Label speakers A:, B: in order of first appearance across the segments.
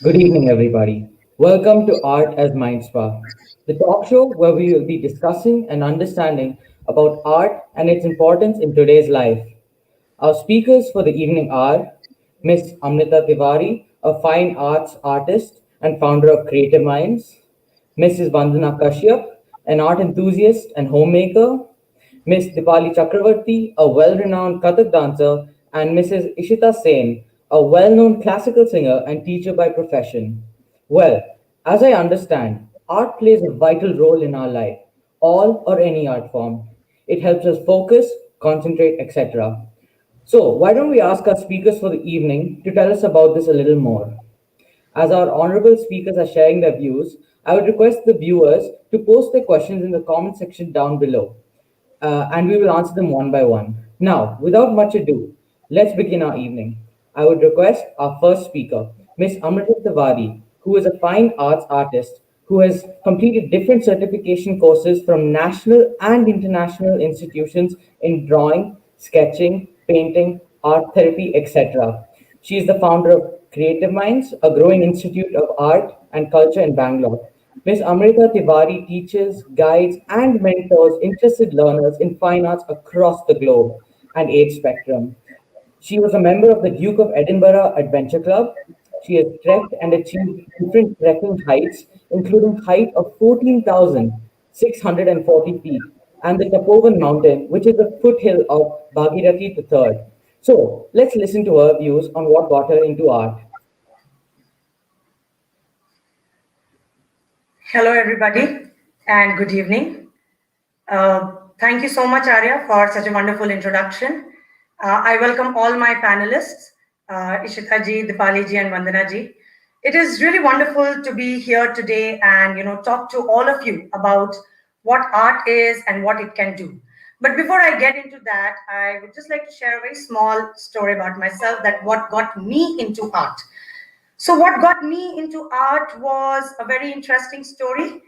A: Good evening, everybody. Welcome to Art as MindSpa, the talk show where we will be discussing and understanding about art and its importance in today's life. Our speakers for the evening are Miss Amrita Tiwari, a fine arts artist and founder of Creative Minds, Mrs. Vandana Kashyap, an art enthusiast and homemaker, Miss Dipali Chakravarti, a well renowned Kathak dancer, and Mrs. Ishita Sen, a well known classical singer and teacher by profession. Well, as I understand, art plays a vital role in our life, all or any art form. It helps us focus, concentrate, etc. So, why don't we ask our speakers for the evening to tell us about this a little more? As our honorable speakers are sharing their views, I would request the viewers to post their questions in the comment section down below, and we will answer them one by one. Now, without much ado, let's begin our evening. I would request our first speaker, Miss Amrita Tiwari, who is a fine arts artist who has completed different certification courses from national and international institutions in drawing, sketching, painting, art therapy, etc. She is the founder of Creative Minds, a growing institute of art and culture in Bangalore. Ms. Amrita Tiwari teaches, guides, and mentors interested learners in fine arts across the globe and age spectrum. She was a member of the Duke of Edinburgh Adventure Club. She has trekked and achieved different trekking heights, including height of 14,640 feet, and the Tapovan Mountain, which is the foothill of Bhagirathi III. So let's listen to her views on what got her into art.
B: Hello, everybody, and good evening. Thank you so much, Arya, for such a wonderful introduction. I welcome all my panelists, Ishita ji, Dipali ji, and Vandana ji. It is really wonderful to be here today and talk to all of you about what art is and what it can do. But before I get into that, I would just like to share a very small story about myself that what got me into art. So, what got me into art was a very interesting story.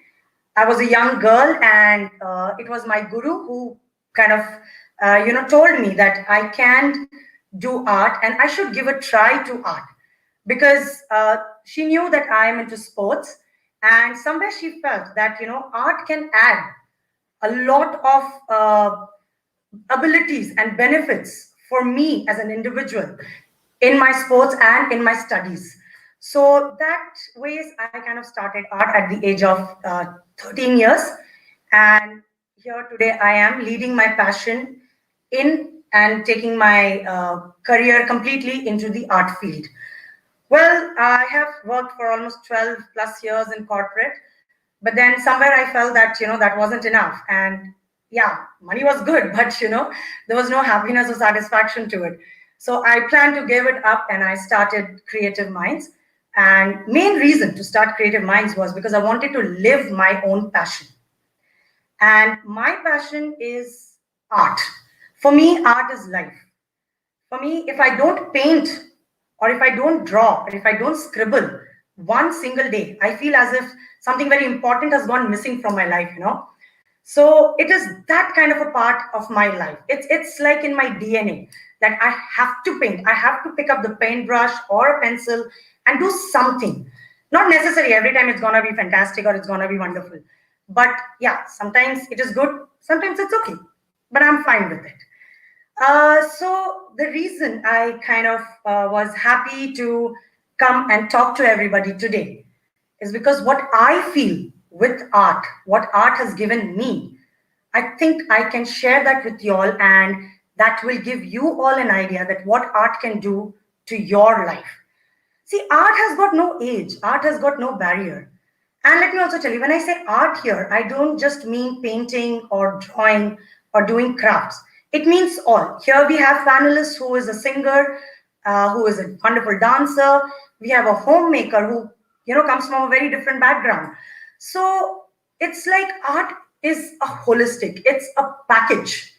B: I was a young girl, and it was my guru who kind of, told me that I can do art and I should give a try to art because she knew that I am into sports, and somewhere she felt that art can add a lot of abilities and benefits for me as an individual in my sports and in my studies. So that ways I kind of started art at the age of 13 years. And here today I am leading my passion in and taking my career completely into the art field. Well, I have worked for almost 12 plus years in corporate, but then somewhere I felt that, that wasn't enough. And yeah, money was good, but, there was no happiness or satisfaction to it. So I planned to give it up and I started Creative Minds. And main reason to start Creative Minds was because I wanted to live my own passion. And my passion is art. For me, art is life. For me, if I don't paint or if I don't draw or if I don't scribble one single day, I feel as if something very important has gone missing from my life. So it is that kind of a part of my life. It's like in my DNA that I have to paint. I have to pick up the paintbrush or a pencil and do something. Not necessarily every time it's gonna be fantastic or it's gonna be wonderful. But yeah, sometimes it is good, sometimes it's okay. But I'm fine with it. So the reason I kind of was happy to come and talk to everybody today is because what I feel with art, what art has given me, I think I can share that with you all, and that will give you all an idea that what art can do to your life. See, art has got no age, art has got no barrier. And let me also tell you, when I say art here, I don't just mean painting or drawing or doing crafts. It means all. Here we have panelists who is a singer, who is a wonderful dancer. We have a homemaker who, comes from a very different background. So it's like art is a holistic, it's a package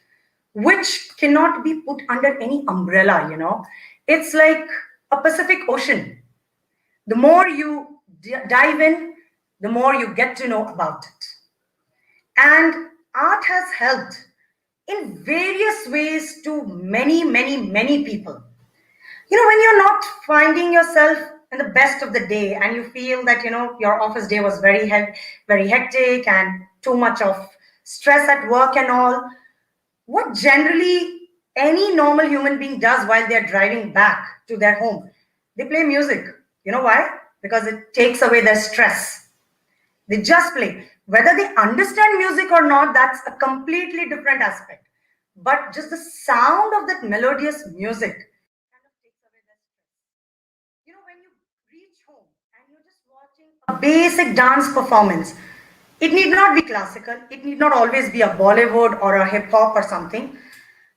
B: which cannot be put under any umbrella. It's like a Pacific Ocean. The more you dive in, the more you get to know about it. And art has helped in various ways to many, many, many people. When you're not finding yourself in the best of the day, and you feel that your office day was very hectic and too much of stress at work and all, what generally any normal human being does while they're driving back to their home, they play music. You know why? Because it takes away their stress. They just play. Whether they understand music or not, that's a completely different aspect. But just the sound of that melodious music kind of takes away their stress. When you reach home and you're just watching a basic dance performance, it need not be classical, it need not always be a Bollywood or a hip hop or something,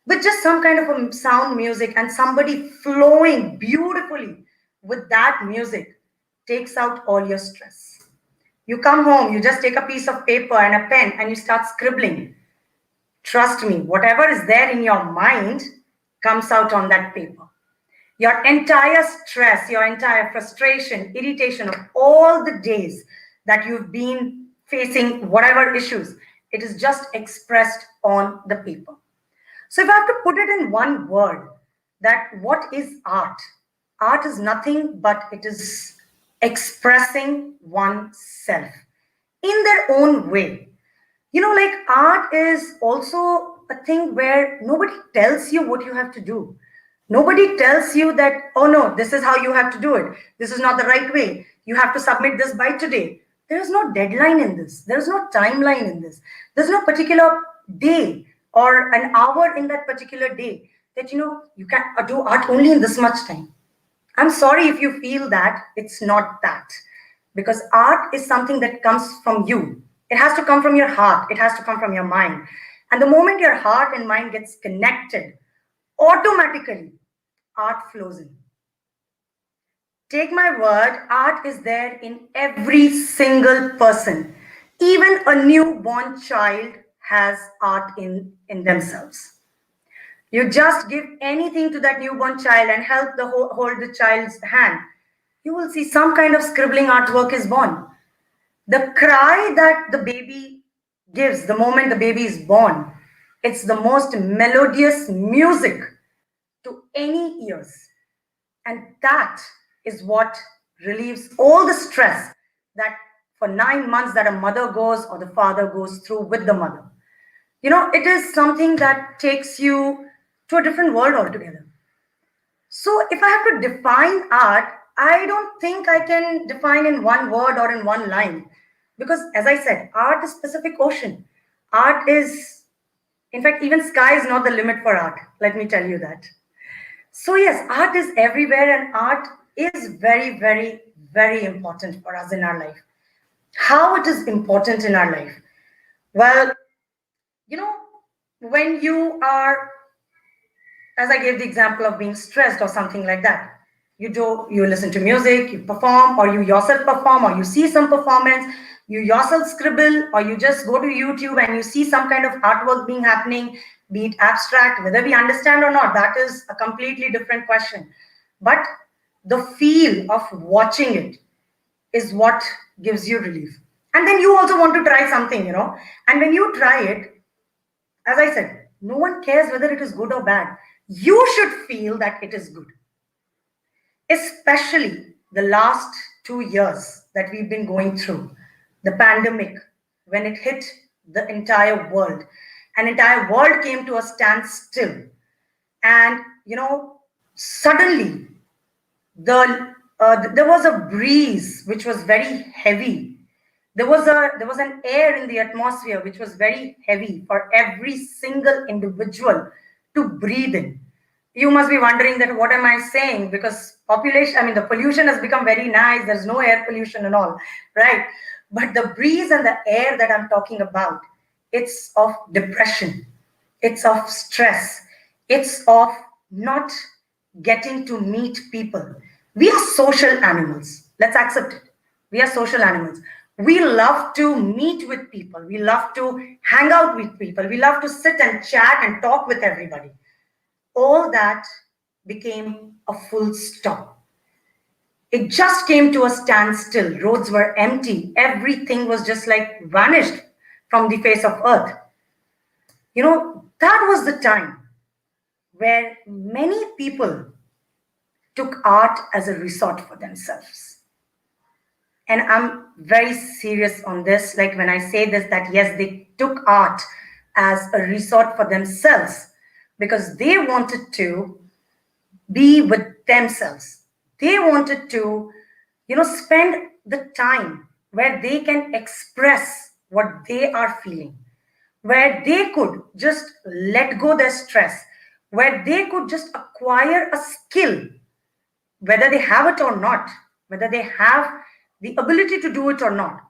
B: but just some kind of a sound music and somebody flowing beautifully with that music takes out all your stress. You come home, you just take a piece of paper and a pen and you start scribbling. Trust me, whatever is there in your mind comes out on that paper. Your entire stress, your entire frustration, irritation of all the days that you've been facing, whatever issues, it is just expressed on the paper. So, if I have to put it in one word, that what is art? Art is nothing but it is expressing oneself in their own way. Like art is also a thing where nobody tells you what you have to do. Nobody tells you that, oh no, this is how you have to do it. This is not the right way. You have to submit this by today. There is no deadline in this. There is no timeline in this. There's no particular day or an hour in that particular day that you can do art only in this much time. I'm sorry if you feel that it's not that. Because art is something that comes from you. It has to come from your heart. It has to come from your mind. And the moment your heart and mind gets connected, automatically art flows in. Take my word, art is there in every single person. Even a newborn child has art in themselves. You just give anything to that newborn child and help hold the child's hand. You will see some kind of scribbling artwork is born. The cry that the baby gives the moment the baby is born, it's the most melodious music to any ears. And that is what relieves all the stress that for 9 months that a mother goes or the father goes through with the mother. It is something that takes you to a different world altogether. So, if I have to define art, I don't think I can define in one word or in one line. Because, as I said, art is Pacific Ocean. Art is, in fact, even sky is not the limit for art. Let me tell you that. So, yes, art is everywhere, and art is very, very, very important for us in our life. How it is important in our life? Well, you know, when you are, as I gave the example of being stressed or something like that, you listen to music, you perform, or you yourself perform, or you see some performance, you yourself scribble, or you just go to YouTube and you see some kind of artwork being happening, be it abstract, whether we understand or not, that is a completely different question. But the feel of watching it is what gives you relief. And then you also want to try something. And when you try it, as I said, no one cares whether it is good or bad. You should feel that it is good. Especially the last 2 years that we've been going through, the pandemic, when it hit the entire world. An entire world came to a standstill. And, suddenly there was a breeze which was very heavy. There was an air in the atmosphere which was very heavy for every single individual to breathe in. You must be wondering that what am I saying? Because population, I mean, the pollution has become very nice. There's no air pollution and all, right? But the breeze and the air that I'm talking about, it's of depression, it's of stress, it's of not getting to meet people. We are social animals. Let's accept it. We are social animals. We love to meet with people. We love to hang out with people. We love to sit and chat and talk with everybody. All that became a full stop. It just came to a standstill. Roads were empty. Everything was just like vanished from the face of earth. That was the time where many people took art as a resort for themselves. And I'm very serious on this. Like when I say this, that yes, they took art as a resort for themselves because they wanted to be with themselves. They wanted to, spend the time where they can express what they are feeling, where they could just let go their stress, where they could just acquire a skill, whether they have it or not, whether they have the ability to do it or not.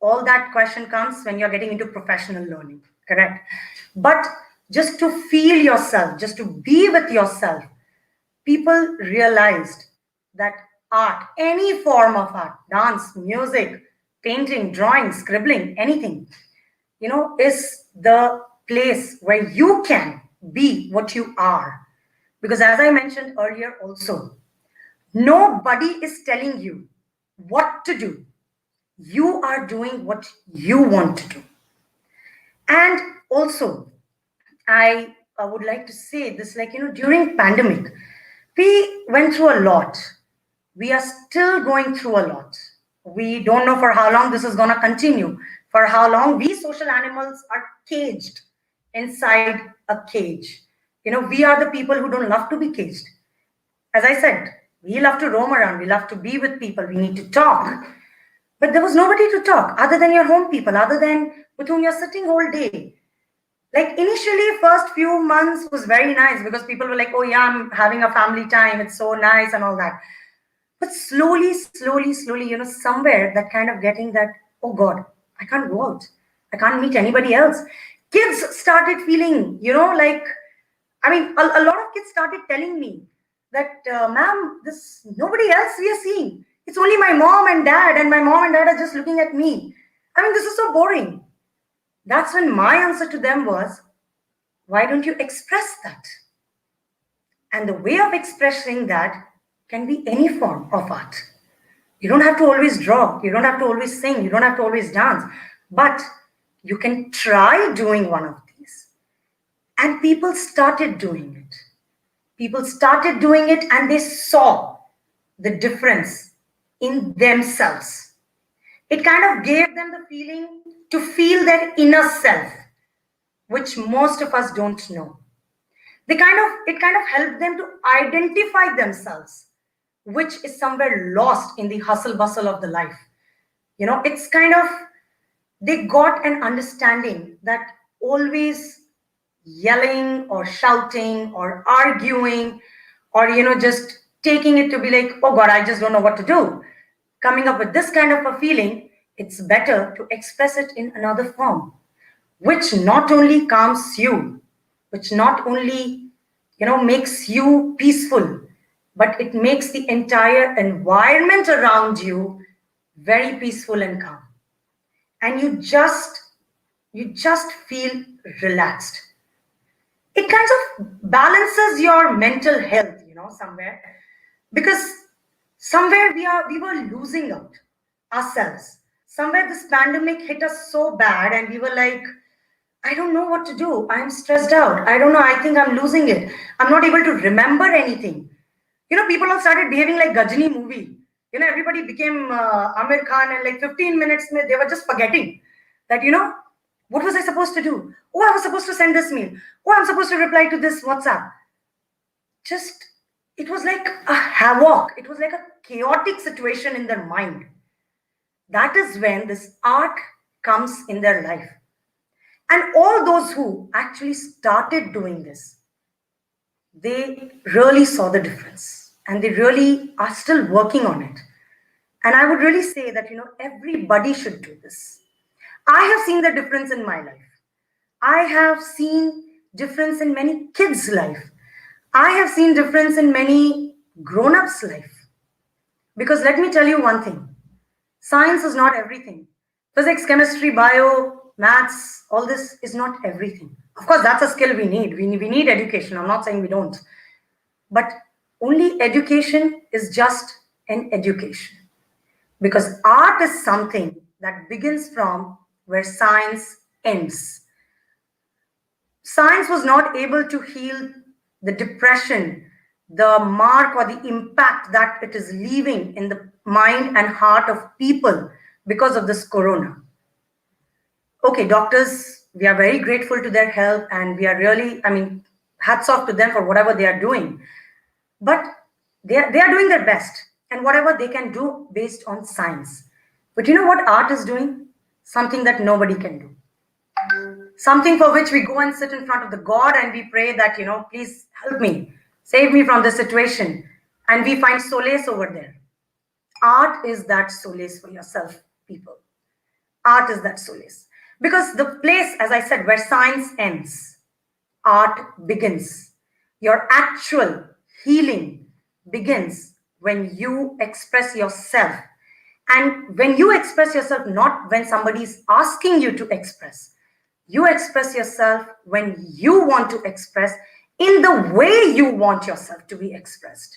B: All that question comes when you're getting into professional learning, correct? But just to feel yourself, just to be with yourself, people realized that art, any form of art, dance, music, painting, drawing, scribbling, anything, is the place where you can be what you are. Because as I mentioned earlier, also, nobody is telling you what to do. You are doing what you want to do. And also, I would like to say this, like, during pandemic, we went through a lot. We are still going through a lot. We don't know for how long this is going to continue, for how long we social animals are caged inside a cage. We are the people who don't love to be caged. As I said, we love to roam around, we love to be with people, we need to talk. But there was nobody to talk other than your home people, other than with whom you're sitting whole day. Like initially, first few months was very nice because people were like, oh yeah, I'm having a family time, it's so nice and all that. But slowly, somewhere that kind of getting that, oh God, I can't go out. I can't meet anybody else. Kids started feeling, like, I mean, a lot of kids started telling me that, ma'am, this nobody else we are seeing. It's only my mom and dad, and my mom and dad are just looking at me. I mean, this is so boring. That's when my answer to them was, why don't you express that? And the way of expressing that can be any form of art. You don't have to always draw, you don't have to always sing, you don't have to always dance, but you can try doing one of these. And people started doing it. People started doing it and they saw the difference in themselves. It kind of gave them the feeling to feel their inner self, which most of us don't know. It kind of helped them to identify themselves, which is somewhere lost in the hustle bustle of the life. It's kind of, they got an understanding that always yelling or shouting or arguing or just taking it to be like, oh God, I just don't know what to do, coming up with this kind of a feeling, it's better to express it in another form, which not only calms you, which not only makes you peaceful, but it makes the entire environment around you very peaceful and calm. And you just feel relaxed. It kind of balances your mental health, somewhere, because somewhere we were losing out ourselves. Somewhere this pandemic hit us so bad and we were like, I don't know what to do. I'm stressed out. I don't know. I think I'm losing it. I'm not able to remember anything. People all started behaving like Gajini movie. Everybody became Amir Khan, and like 15 minutes, they were just forgetting that, what was I supposed to do? Oh, I was supposed to send this mail. Oh, I'm supposed to reply to this WhatsApp. Just, it was like a havoc. It was like a chaotic situation in their mind. That is when this art comes in their life. And all those who actually started doing this, they really saw the difference and they really are still working on it. And I would really say that, everybody should do this. I have seen the difference in my life. I have seen difference in many kids' life. I have seen difference in many grown-ups' life. Because let me tell you one thing. Science is not everything. Physics, chemistry, bio, maths, all this is not everything. Of course, that's a skill we need. We need education. I'm not saying we don't. But only education is just an education. Because art is something that begins from where science ends. Science was not able to heal the depression the mark or the impact that it is leaving in the mind and heart of people because of this corona. Okay, doctors, we are very grateful to their help, and we are really, I mean, hats off to them for whatever they are doing. But they are doing their best and whatever they can do based on science. But you know what art is doing? Something that nobody can do. Something for which we go and sit in front of the God and we pray that, please help me, save me from this situation. And we find solace over there. Art is that solace for yourself, people. Art is that solace. Because the place, as I said, where science ends, art begins. Your actual healing begins when you express yourself. And when you express yourself, not when somebody is asking you to express, you express yourself when you want to express in the way you want yourself to be expressed.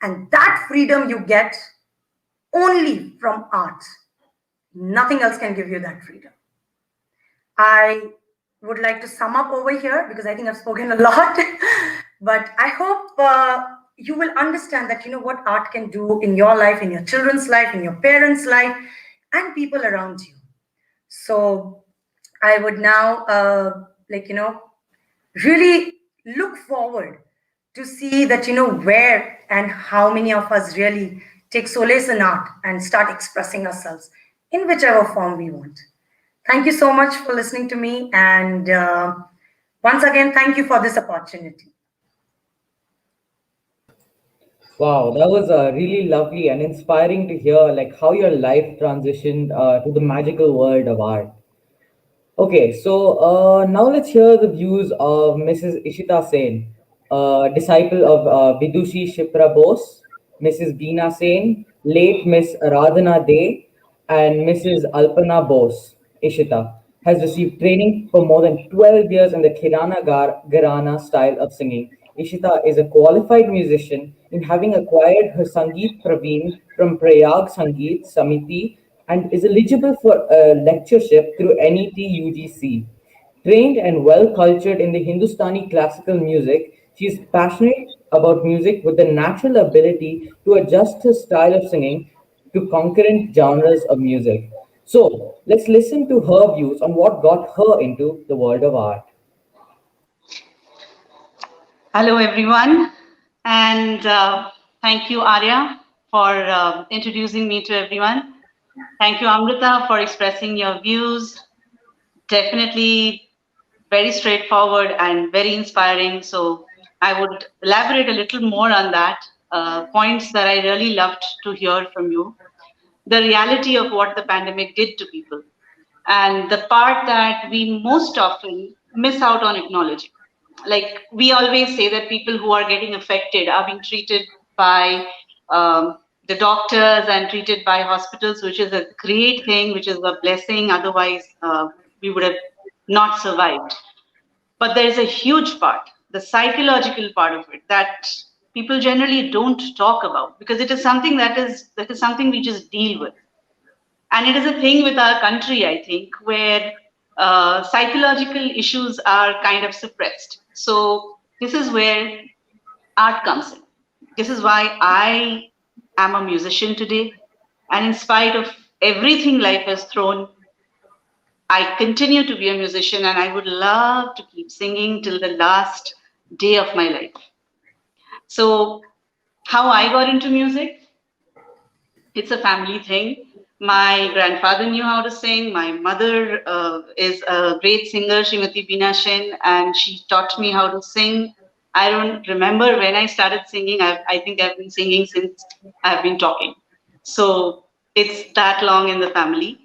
B: And that freedom you get only from art. Nothing else can give you that freedom. I would like to sum up over here because I think I've spoken a lot. But I hope you will understand that what art can do in your life, in your children's life, in your parents' life, and people around you. So I would now, really look forward to see that, where and how many of us really take solace in art and start expressing ourselves in whichever form we want. Thank you so much for listening to me. And once again, thank you for this opportunity.
A: Wow, that was really lovely and inspiring to hear like how your life transitioned to the magical world of art. Okay, so now let's hear the views of Mrs. Ishita Sen, disciple of Vidushi Shipra Bose, Mrs. Beena Sen, late Miss Aradhana De, and Mrs. Alpana Bose. Ishita has received training for more than 12 years in the Gharana style of singing. Ishita is a qualified musician in having acquired her Sangeet Praveen from Prayag Sangeet Samiti and is eligible for a lectureship through NET UGC. Trained and well cultured in the Hindustani classical music, she is passionate about music with the natural ability to adjust her style of singing to concurrent genres of music. So, let's listen to her views on what got her into the world of art.
C: Hello, everyone, and thank you, Arya, for introducing me to everyone. Thank you, Amrita, for expressing your views. Definitely very straightforward and very inspiring. So, I would elaborate a little more on that. Points that I really loved to hear from you. The reality of what the pandemic did to people, and the part that we most often miss out on acknowledging. Like we always say that people who are getting affected are being treated by the doctors and treated by hospitals, which is a great thing, which is a blessing. Otherwise, we would have not survived. But there is a huge part, the psychological part of it, that people generally don't talk about because it is something that is something we just deal with. And it is a thing with our country, I think, where psychological issues are kind of suppressed. So this is where art comes in. This is why I am a musician today. And in spite of everything life has thrown, I continue to be a musician and I would love to keep singing till the last day of my life. So, how I got into music? It's a family thing. My grandfather knew how to sing. My mother is a great singer, Srimati Beena Shen, and she taught me how to sing. I don't remember when I started singing. I think I've been singing since I've been talking. So it's that long in the family.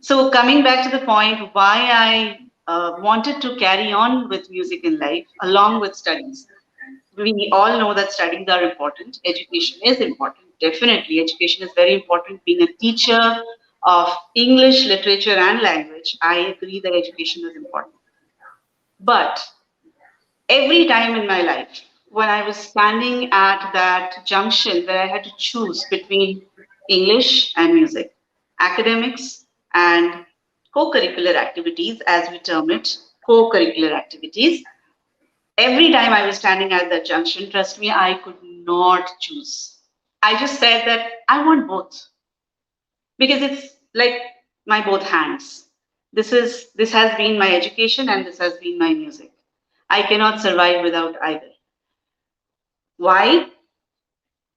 C: So coming back to the point, why I wanted to carry on with music in life along with studies. We all know that studies are important. Education is important. Definitely, education is very important. Being a teacher of English, literature, and language, I agree that education is important. But every time in my life, when I was standing at that junction where I had to choose between English and music, academics and co curricular activities, as we term it, co curricular activities, Every time I was standing at that junction, trust me, I could not choose. I just said that I want both because it's like my both hands. This has been my education and this has been my music. I cannot survive without either. Why?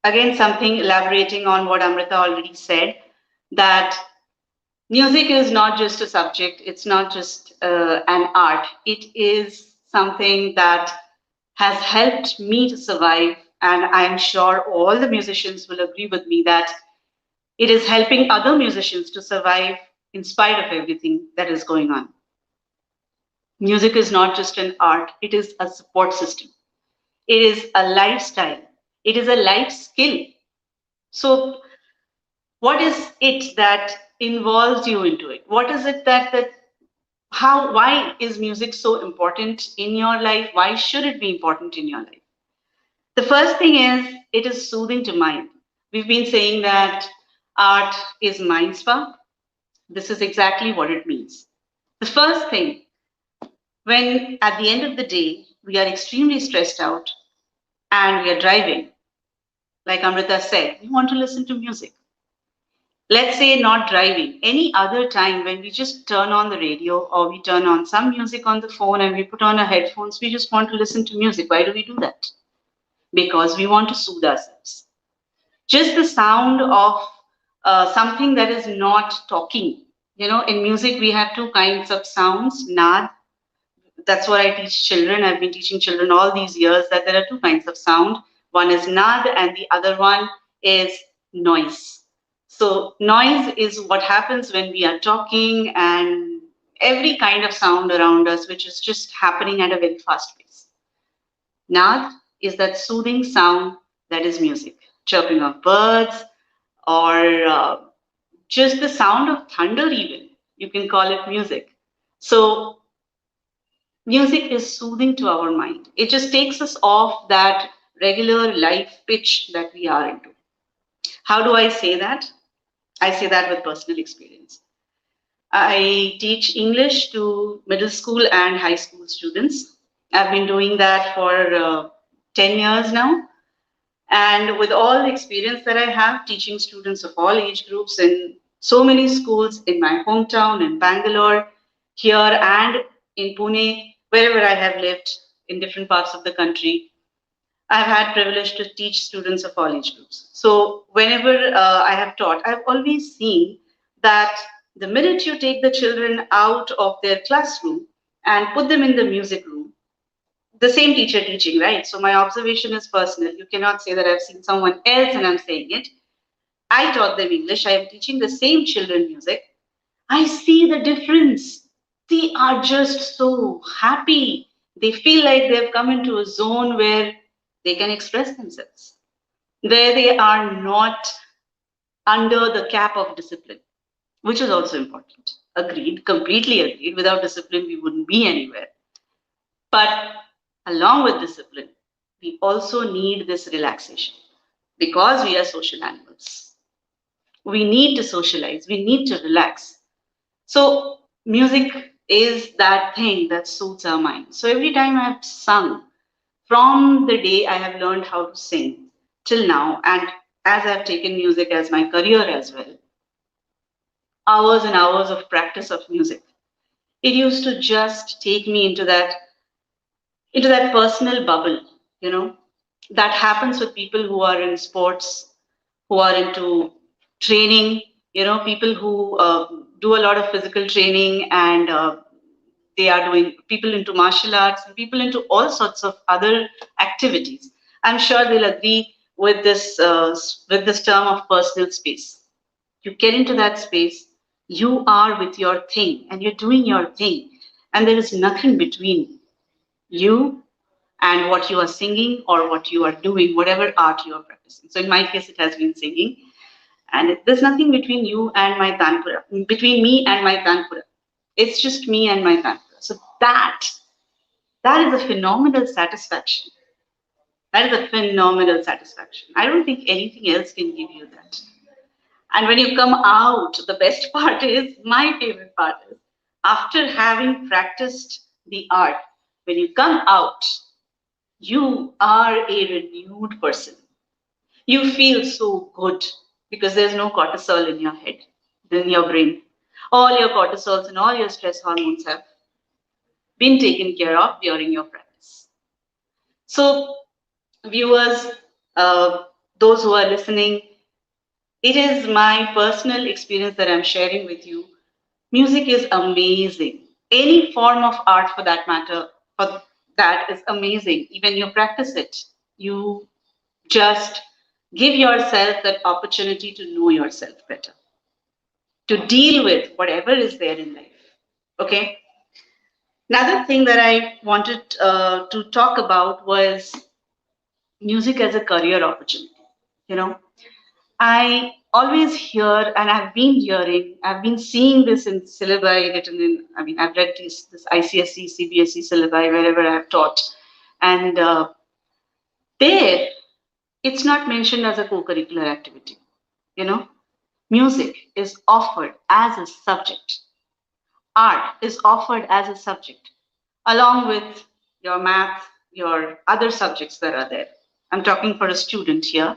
C: Again, something elaborating on what Amrita already said, that music is not just a subject, it's not just an art. It is something that has helped me to survive. And I'm sure all the musicians will agree with me that it is helping other musicians to survive in spite of everything that is going on. Music is not just an art, it is a support system. It is a lifestyle. It is a life skill. So, what is it that involves you into it? What is it why is music so important in your life? Why should it be important in your life? The first thing is it is soothing to mind. We've been saying that art is mind spa. This is exactly what it means. The first thing, when at the end of the day, we are extremely stressed out and we are driving, like Amrita said, we want to listen to music. Let's say not driving, any other time when we just turn on the radio or we turn on some music on the phone and we put on our headphones, we just want to listen to music. Why do we do that? Because we want to soothe ourselves. Just the sound of something that is not talking. You know, in music, we have two kinds of sounds, nad. That's what I teach children. I've been teaching children all these years that there are two kinds of sound. One is nad, and the other one is noise. So, noise is what happens when we are talking and every kind of sound around us, which is just happening at a very fast pace. Nad is that soothing sound that is music, chirping of birds, or just the sound of thunder, even. You can call it music. So, music is soothing to our mind. It just takes us off that regular life pitch that we are into. How do I say that? I say that with personal experience. I teach English to middle school and high school students. I've been doing that for 10 years now. And with all the experience that I have teaching students of all age groups in so many schools in my hometown, in Bangalore, here and in Pune, wherever I have lived in different parts of the country, I've had privilege to teach students of all age groups. So whenever I have taught, I've always seen that the minute you take the children out of their classroom and put them in the music room, the same teacher teaching, right? So my observation is personal. You cannot say that I've seen someone else and I'm saying it. I taught them English. I am teaching the same children music. I see the difference. They are just so happy. They feel like they've come into a zone where they can express themselves, where they are not under the cap of discipline, which is also important. Agreed, completely agreed. Without discipline, we wouldn't be anywhere. But along with discipline, we also need this relaxation because we are social animals. We need to socialize, we need to relax. So, music is that thing that suits our mind. So, every time I've sung, from the day I have learned how to sing till now, and as I've taken music as my career as well, hours and hours of practice of music, it used to just take me into that personal bubble, you know, that happens with people who are in sports, who are into training, people who do a lot of physical training and they are doing people into martial arts and people into all sorts of other activities. I'm sure they'll agree with this term of personal space. You get into that space, you are with your thing and you're doing your thing, and there is nothing between you and what you are singing or what you are doing, whatever art you are practicing. So in my case, it has been singing, and there's nothing between you and my tanpura, between me and my tanpura. It's just me and my tanpura. So that is a phenomenal satisfaction. That is a phenomenal satisfaction. I don't think anything else can give you that. And when you come out, the best part is, my favorite part is, after having practiced the art, when you come out, you are a renewed person. You feel so good because there's no cortisol in your head, in your brain. All your cortisols and all your stress hormones have been taken care of during your practice. So, viewers, uh, those who are listening, it is my personal experience that I'm sharing with you. Music is amazing. Any form of art, for that matter, for that is amazing. Even you practice it, you just give yourself that opportunity to know yourself better, to deal with whatever is there in life. Okay. Another thing that I wanted to talk about was music as a career opportunity. You know, I always hear, and I've been hearing, I've been seeing this in syllabi written in, I mean, I've read this ICSE, CBSE syllabi wherever I've taught. And there, it's not mentioned as a co curricular activity. You know, music is offered as a subject, art is offered as a subject, along with your math, your other subjects that are there. I'm talking for a student here.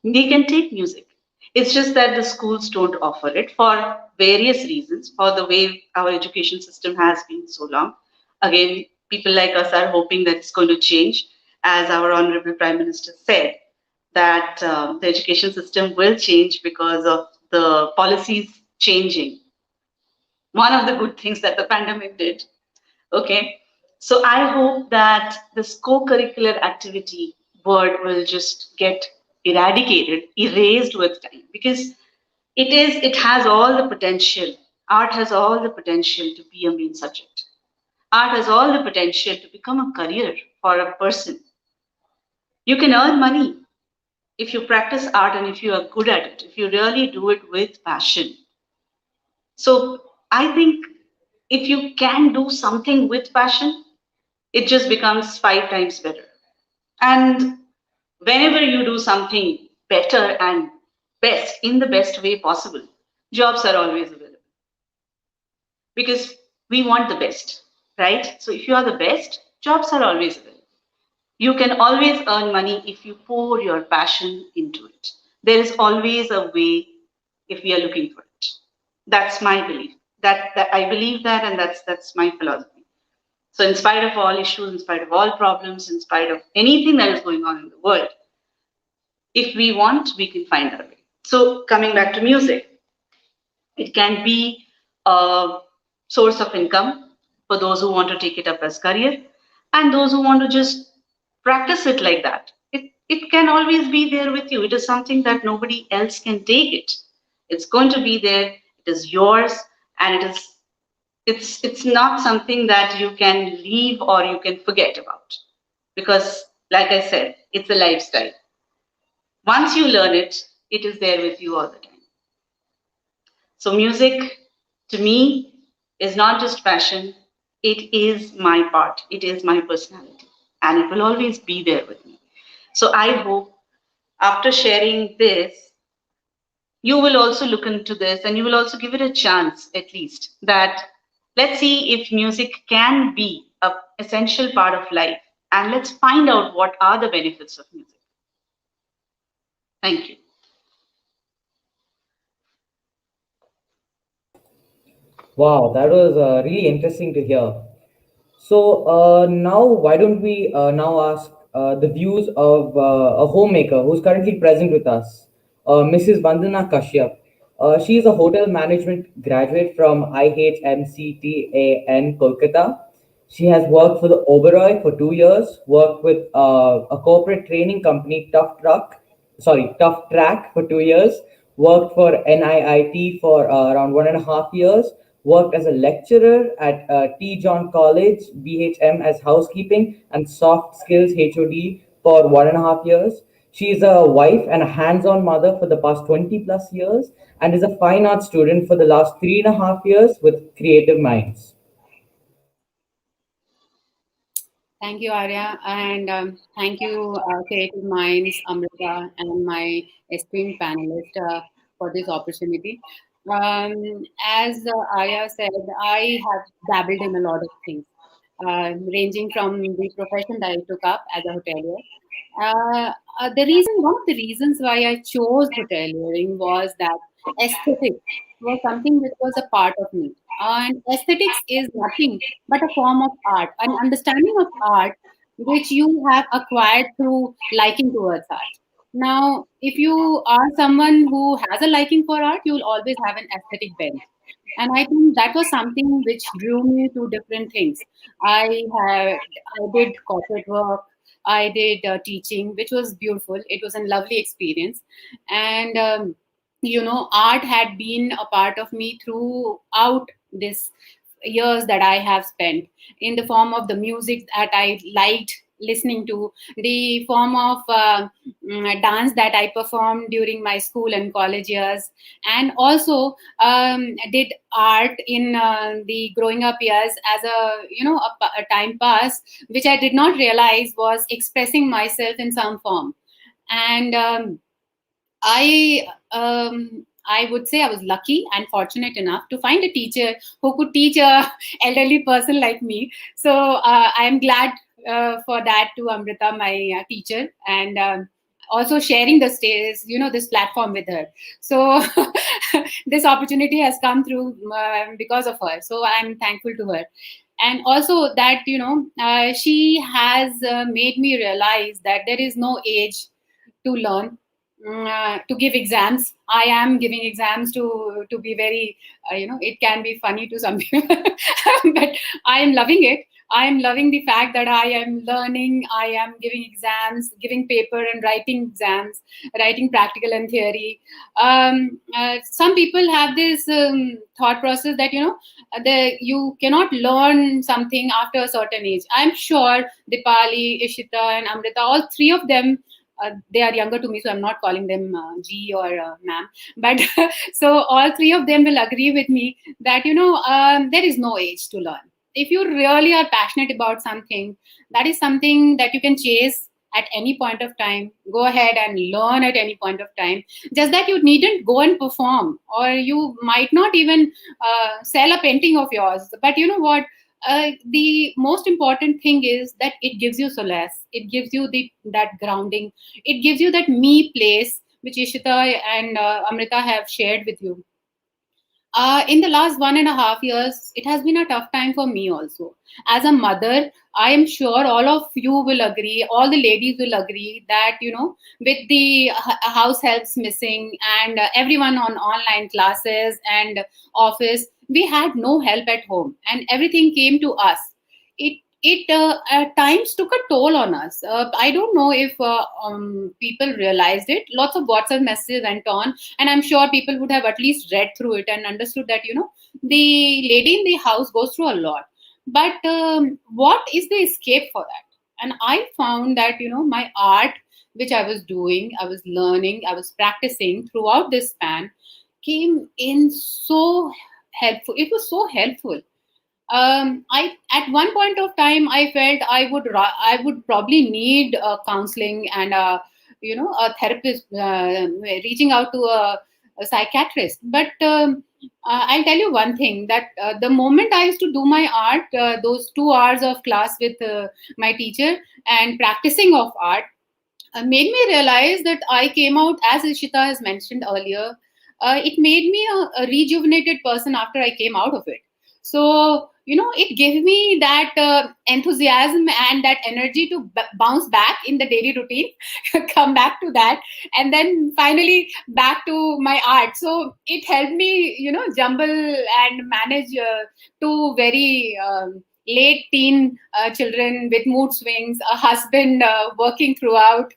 C: They can take music. It's just that the schools don't offer it for various reasons, for the way our education system has been so long. Again, people like us are hoping that it's going to change. As our Honorable Prime Minister said, that the education system will change because of the policies changing. One of the good things that the pandemic did. Okay. So I hope that this co-curricular activity word will just get eradicated, erased with time, because it has all the potential. Art has all the potential to be a main subject. Art has all the potential to become a career for a person. You can earn money if you practice art and if you are good at it, if you really do it with passion. So I think if you can do something with passion, it just becomes 5 times better. And whenever you do something better and best in the best way possible, jobs are always available because we want the best, right? So if you are the best, jobs are always available. You can always earn money if you pour your passion into it. There is always a way if we are looking for it. That's my belief. That I believe that, and that's my philosophy. So, in spite of all issues, in spite of all problems, in spite of anything that is going on in the world, if we want, we can find our way. So, coming back to music, it can be a source of income for those who want to take it up as career and those who want to just practice it like that. It can always be there with you. It is something that nobody else can take it. It's going to be there. It is yours, and it's not something that you can leave or you can forget about, because like I said, it's a lifestyle. Once you learn it, it is there with you all the time. So music to me is not just passion, it is my part, it is my personality, and it will always be there with me. So I hope after sharing this, you will also look into this and you will also give it a chance, at least, that let's see if music can be a essential part of life, and let's find out what are the benefits of music. Thank you.
A: Wow, that was really interesting to hear. So now, why don't we now ask the views of a homemaker who's currently present with us, Mrs. Vandana Kashyap. She is a hotel management graduate from IHMCTAN, Kolkata. She has worked for the Oberoi for 2 years, worked with a corporate training company, Tough Track for 2 years, worked for NIIT for around 1.5 years, worked as a lecturer at T. John College, BHM as housekeeping and soft skills HOD for 1.5 years. She is a wife and a hands on mother for the past 20 plus years and is a fine art student for the last 3.5 years with Creative Minds.
D: Thank you, Arya, and thank you, Creative Minds, Amrita, and my esteemed panelist for this opportunity. As Arya said, I have dabbled in a lot of things. ranging from the profession that I took up as a hotelier. The reason, one of the reasons why I chose hoteliering was that aesthetics was something which was a part of me. And aesthetics is nothing but a form of art, an understanding of art which you have acquired through liking towards art. Now, if you are someone who has a liking for art, you will always have an aesthetic bent. And I think that was something which drew me to different things. I did corporate work, I did teaching, which was beautiful. It was a lovely experience. And, art had been a part of me throughout this years that I have spent, in the form of the music that I liked listening to, the form of dance that I performed during my school and college years, and also did art in the growing up years as a time pass, which I did not realize was expressing myself in some form. And I would say I was lucky and fortunate enough to find a teacher who could teach a elderly person like me. So I am glad for that to Amrita, my teacher, and also sharing the stage, this platform with her. So this opportunity has come through because of her. So I'm thankful to her. And also that, she has made me realize that there is no age to learn, to give exams. I am giving exams to be very, it can be funny to some people, but I am loving it. I am loving the fact that I am learning, I am giving exams, giving paper and writing exams, writing practical and theory. Some people have this thought process that, you cannot learn something after a certain age. I'm sure Dipali, Ishita, and Amrita, all three of them, they are younger to me, so I'm not calling them G or ma'am. But so all three of them will agree with me that, there is no age to learn. If you really are passionate about something, that is something that you can chase at any point of time. Go ahead and learn at any point of time. Just that you needn't go and perform, or you might not even sell a painting of yours. But you know what? The most important thing is that it gives you solace. It gives you that grounding. It gives you that me place, which Ishita and Amrita have shared with you. In the last 1.5 years, it has been a tough time for me also. As a mother, I am sure all of you will agree, all the ladies will agree that, with the house helps missing and everyone on online classes and office, we had no help at home and everything came to us. It at times took a toll on us. I don't know if people realized it. Lots of WhatsApp messages went on, and I'm sure people would have at least read through it and understood that, the lady in the house goes through a lot. But what is the escape for that? And I found that, my art, which I was doing, I was learning, I was practicing throughout this span, came in so helpful. It was so helpful. I At one point of time I felt I would probably need counseling and a therapist, reaching out to a psychiatrist. But I'll tell you one thing, that the moment I used to do my art, those 2 hours of class with my teacher and practicing of art, made me realize that I came out, as Ishita has mentioned earlier, it made me a rejuvenated person after I came out of it. So, it gave me that enthusiasm and that energy to bounce back in the daily routine, come back to that, and then finally back to my art. So it helped me, jumble and manage two very late teen children with mood swings, a husband working throughout,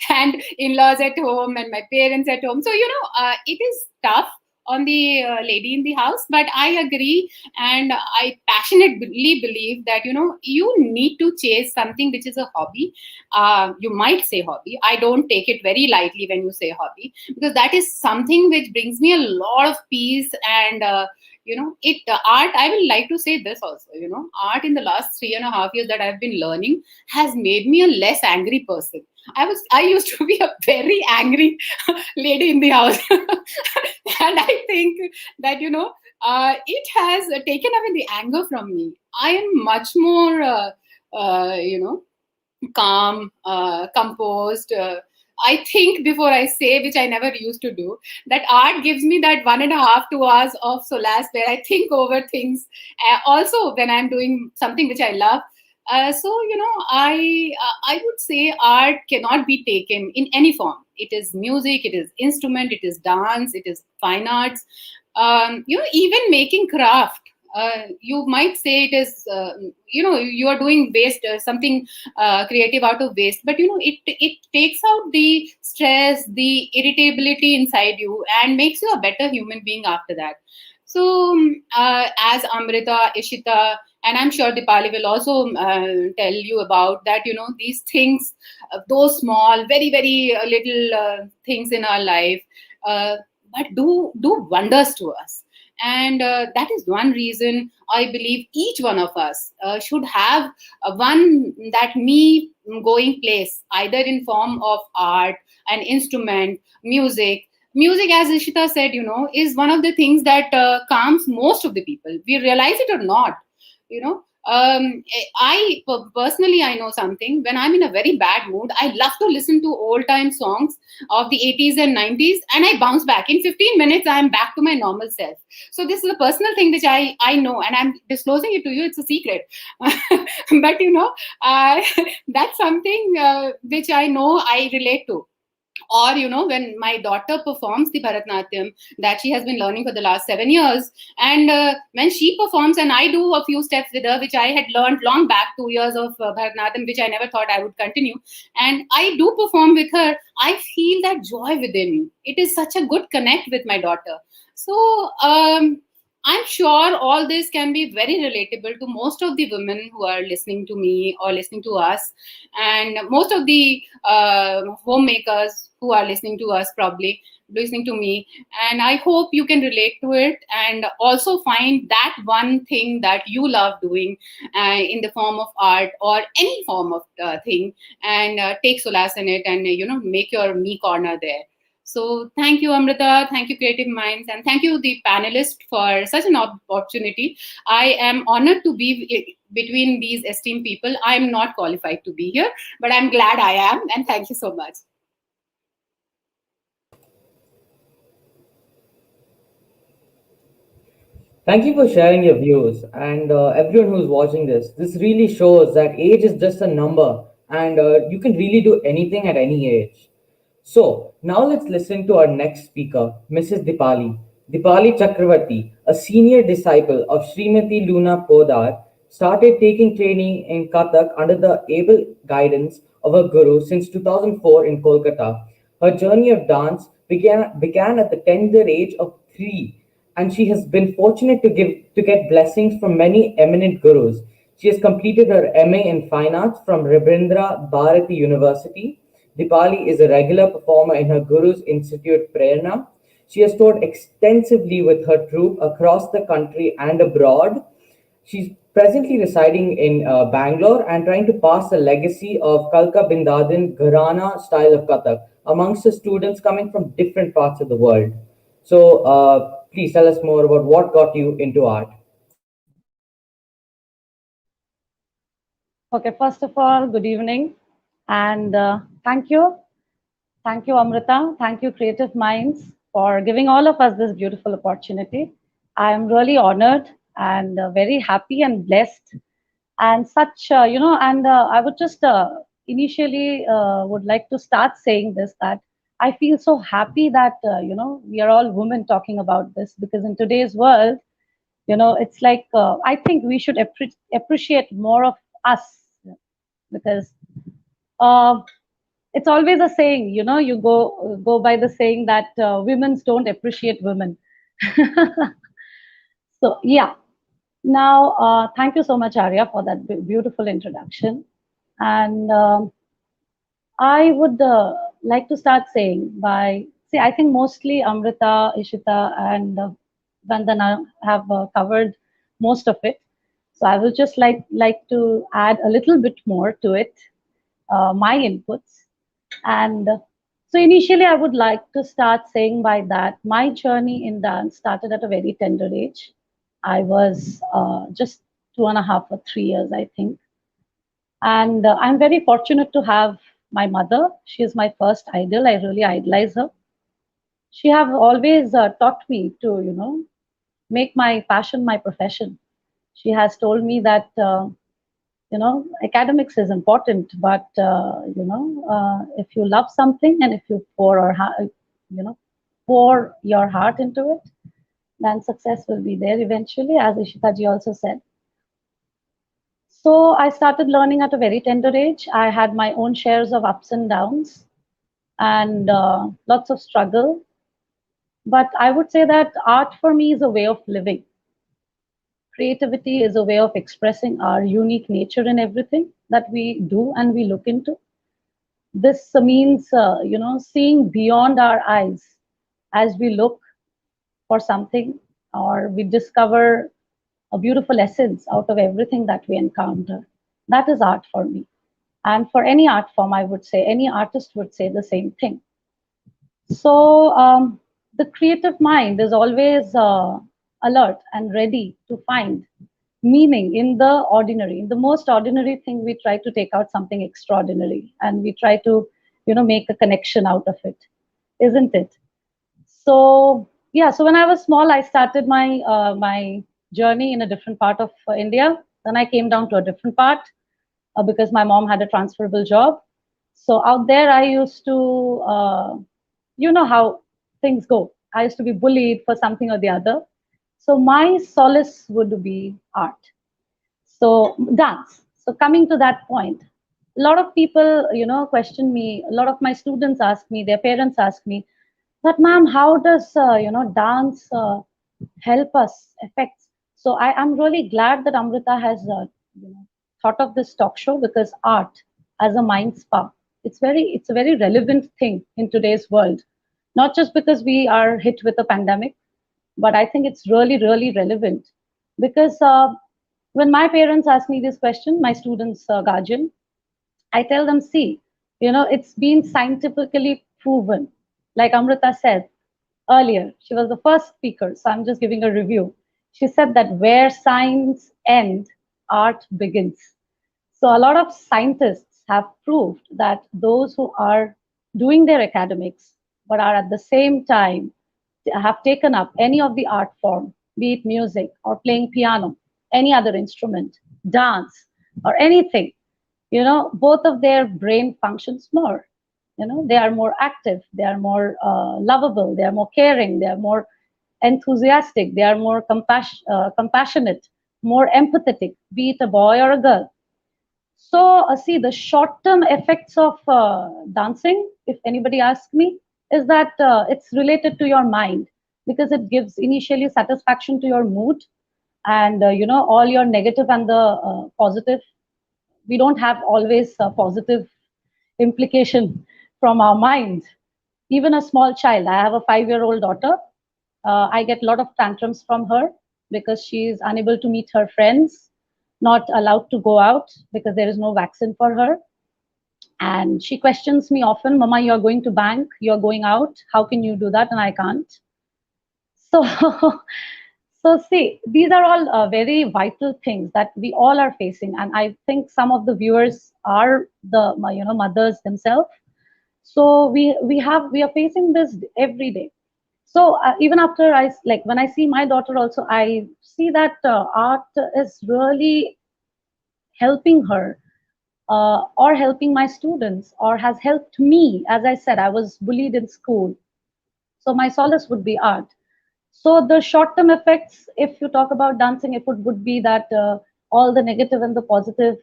D: and in-laws at home, and my parents at home. So, it is tough on the lady in the house, but I agree, and I passionately believe that, you need to chase something which is a hobby. You might say hobby. I don't take it very lightly when you say hobby, because that is something which brings me a lot of peace. And it art, I will like to say this also, art in the last 3.5 years that I've been learning has made me a less angry person. I used to be a very angry lady in the house. And I think that, it has taken away the anger from me. I am much more, calm, composed. I think before I say, which I never used to do. That art gives me that 1.5, 2 hours of solace where I think over things. Also, when I'm doing something which I love. I would say art cannot be taken in any form. It is music, it is instrument, it is dance, it is fine arts. Even making craft. You might say it is, you are doing waste, something creative out of waste, but it takes out the stress, the irritability inside you, and makes you a better human being after that. So, as Amrita, Ishita, and I'm sure Dipali will also tell you about that, these things, those small, very, very little things in our life, uh, but do wonders to us. And that is one reason I believe each one of us should have one that me going place, either in form of art, an instrument, music. Music, as Ishita said, is one of the things that calms most of the people. We realize it or not, you know. Personally, I know something. When I'm in a very bad mood, I love to listen to old time songs of the 80s and 90s, and I bounce back. In 15 minutes, I'm back to my normal self. So this is a personal thing which I know, and I'm disclosing it to you. It's a secret. But uh, that's something which I know I relate to. Or when my daughter performs the Bharatnatyam that she has been learning for the last 7 years, and when she performs and I do a few steps with her which I had learned long back, 2 years of Bharatnatyam which I never thought I would continue, and I do perform with her, I feel that joy within. It is such a good connect with my daughter. So I'm sure all this can be very relatable to most of the women who are listening to me or listening to us, and most of the homemakers who are listening to us, probably listening to me. And I hope you can relate to it and also find that one thing that you love doing in the form of art or any form of thing, and take solace in it, and make your me corner there. So thank you, Amrita. Thank you, Creative Minds. And thank you, the panelists, for such an opportunity. I am honored to be between these esteemed people. I am not qualified to be here, but I'm glad I am. And thank you so much.
A: Thank you for sharing your views. And everyone who's watching this, this really shows that age is just a number, and you can really do anything at any age. So, now let's listen to our next speaker, Mrs. Dipali. Dipali Chakravarti, a senior disciple of Srimati Luna Podar, started taking training in Kathak under the able guidance of her guru since 2004 in Kolkata. Her journey of dance began at the tender age of 3, and she has been fortunate to get blessings from many eminent gurus. She has completed her MA in Fine Arts from Rabindra Bharati University. Dipali is a regular performer in her Guru's Institute Prerna. She has toured extensively with her troupe across the country and abroad. She's presently residing in Bangalore and trying to pass the legacy of Kalka Bindadin Gharana style of Kathak amongst the students coming from different parts of the world. So, please tell us more about what got you into art.
E: Okay, first of all, good evening, and thank you. Thank you, Amrita. Thank you, Creative Minds, for giving all of us this beautiful opportunity. I am really honored and very happy and blessed. And such, and I would just initially would like to start saying this, that I feel so happy that, we are all women talking about this, because in today's world, it's like, I think we should appreciate more of us, because uh, it's always a saying, you go by the saying that women's don't appreciate women. So yeah. Now, thank you so much, Arya, for that beautiful introduction. And I would like to start saying by, see, I think mostly Amrita, Ishita, and Vandana have covered most of it. So I would just like to add a little bit more to it, my inputs. And So initially, I would like to start saying by that my journey in dance started at a very tender age. I was just 2.5 or 3 years, I think. And I'm very fortunate to have my mother. She is my first idol. I really idolize her. She have always taught me to, make my passion my profession. She has told me that, academics is important, but, if you love something and if you pour your heart into it, then success will be there eventually, as Ishita ji also said. So I started learning at a very tender age. I had my own shares of ups and downs and lots of struggle. But I would say that art for me is a way of living. Creativity is a way of expressing our unique nature in everything that we do and we look into. This means, seeing beyond our eyes as we look for something, or we discover a beautiful essence out of everything that we encounter. That is art for me. And for any art form, I would say, any artist would say the same thing. So the creative mind is always alert and ready to find meaning in the ordinary. In the most ordinary thing, we try to take out something extraordinary, and we try to, make a connection out of it, isn't it? So yeah, so when I was small, I started my journey in a different part of India. Then I came down to a different part because my mom had a transferable job. So out there, I used to, you know how things go. I used to be bullied for something or the other. So my solace would be art. So dance. So coming to that point, a lot of people, question me. A lot of my students ask me, their parents ask me, that ma'am, how does dance help us affect? So I am really glad that Amrita has thought of this talk show, because art as a mind spa, it's a very relevant thing in today's world. Not just because we are hit with a pandemic, but I think it's really, really relevant because when my parents ask me this question, my students' guardian, I tell them, see, it's been scientifically proven. Like Amrita said earlier, she was the first speaker, so I'm just giving a review. She said that where science ends, art begins. So a lot of scientists have proved that those who are doing their academics, but are at the same time have taken up any of the art form, be it music or playing piano, any other instrument, dance, or anything, both of their brain functions more. They are more active, they are more lovable, they are more caring, they are more enthusiastic, they are more compassionate, more empathetic, be it a boy or a girl. So, see, the short term effects of dancing, if anybody asks me, is that it's related to your mind, because it gives initially satisfaction to your mood, and all your negative and the positive. We don't have always a positive implication from our mind. Even a small child, I have a 5-year-old daughter. I get a lot of tantrums from her because she is unable to meet her friends, not allowed to go out because there is no vaccine for her. And she questions me often, Mama, you're going to bank, you're going out. How can you do that? And I can't. So, so see, these are all very vital things that we all are facing. And I think some of the viewers are the, mothers themselves. So we are facing this every day. So even after like when I see my daughter also, I see that art is really helping her, or helping my students, or has helped me. As I said, I was bullied in school, so my solace would be art. So the short term effects, if you talk about dancing, it would be that all the negative and the positive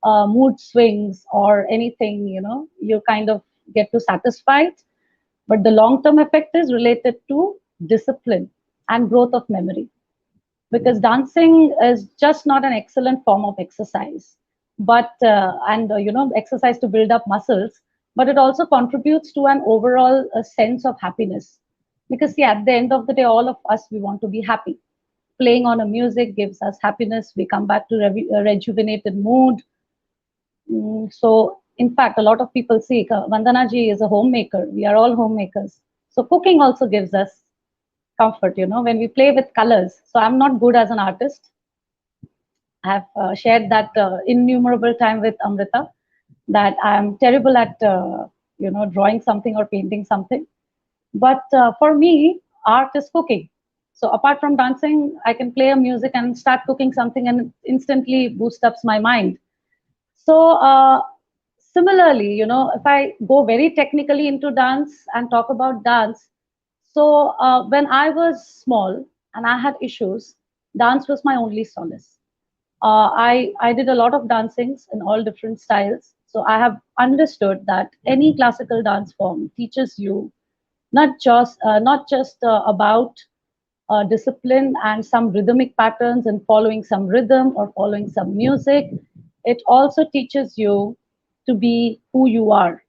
E: mood swings or anything, you kind of get to satisfy it. But the long term effect is related to discipline and growth of memory, because dancing is just not an excellent form of exercise, but and exercise to build up muscles, but it also contributes to an overall sense of happiness. Because see, at the end of the day, all of us, we want to be happy. Playing on a music gives us happiness. We come back to a rejuvenated mood. So In fact, a lot of people see Vandana ji is a homemaker. We are all homemakers. So cooking also gives us comfort, when we play with colors. So I'm not good as an artist. I have shared that innumerable time with Amrita that I'm terrible at, drawing something or painting something. But for me, art is cooking. So apart from dancing, I can play a music and start cooking something and it instantly boost ups my mind. So similarly, if I go very technically into dance and talk about dance, so when I was small and I had issues, dance was my only solace. I did a lot of dancings in all different styles. So I have understood that any classical dance form teaches you not just about discipline and some rhythmic patterns and following some rhythm or following some music. It also teaches you to be who you are,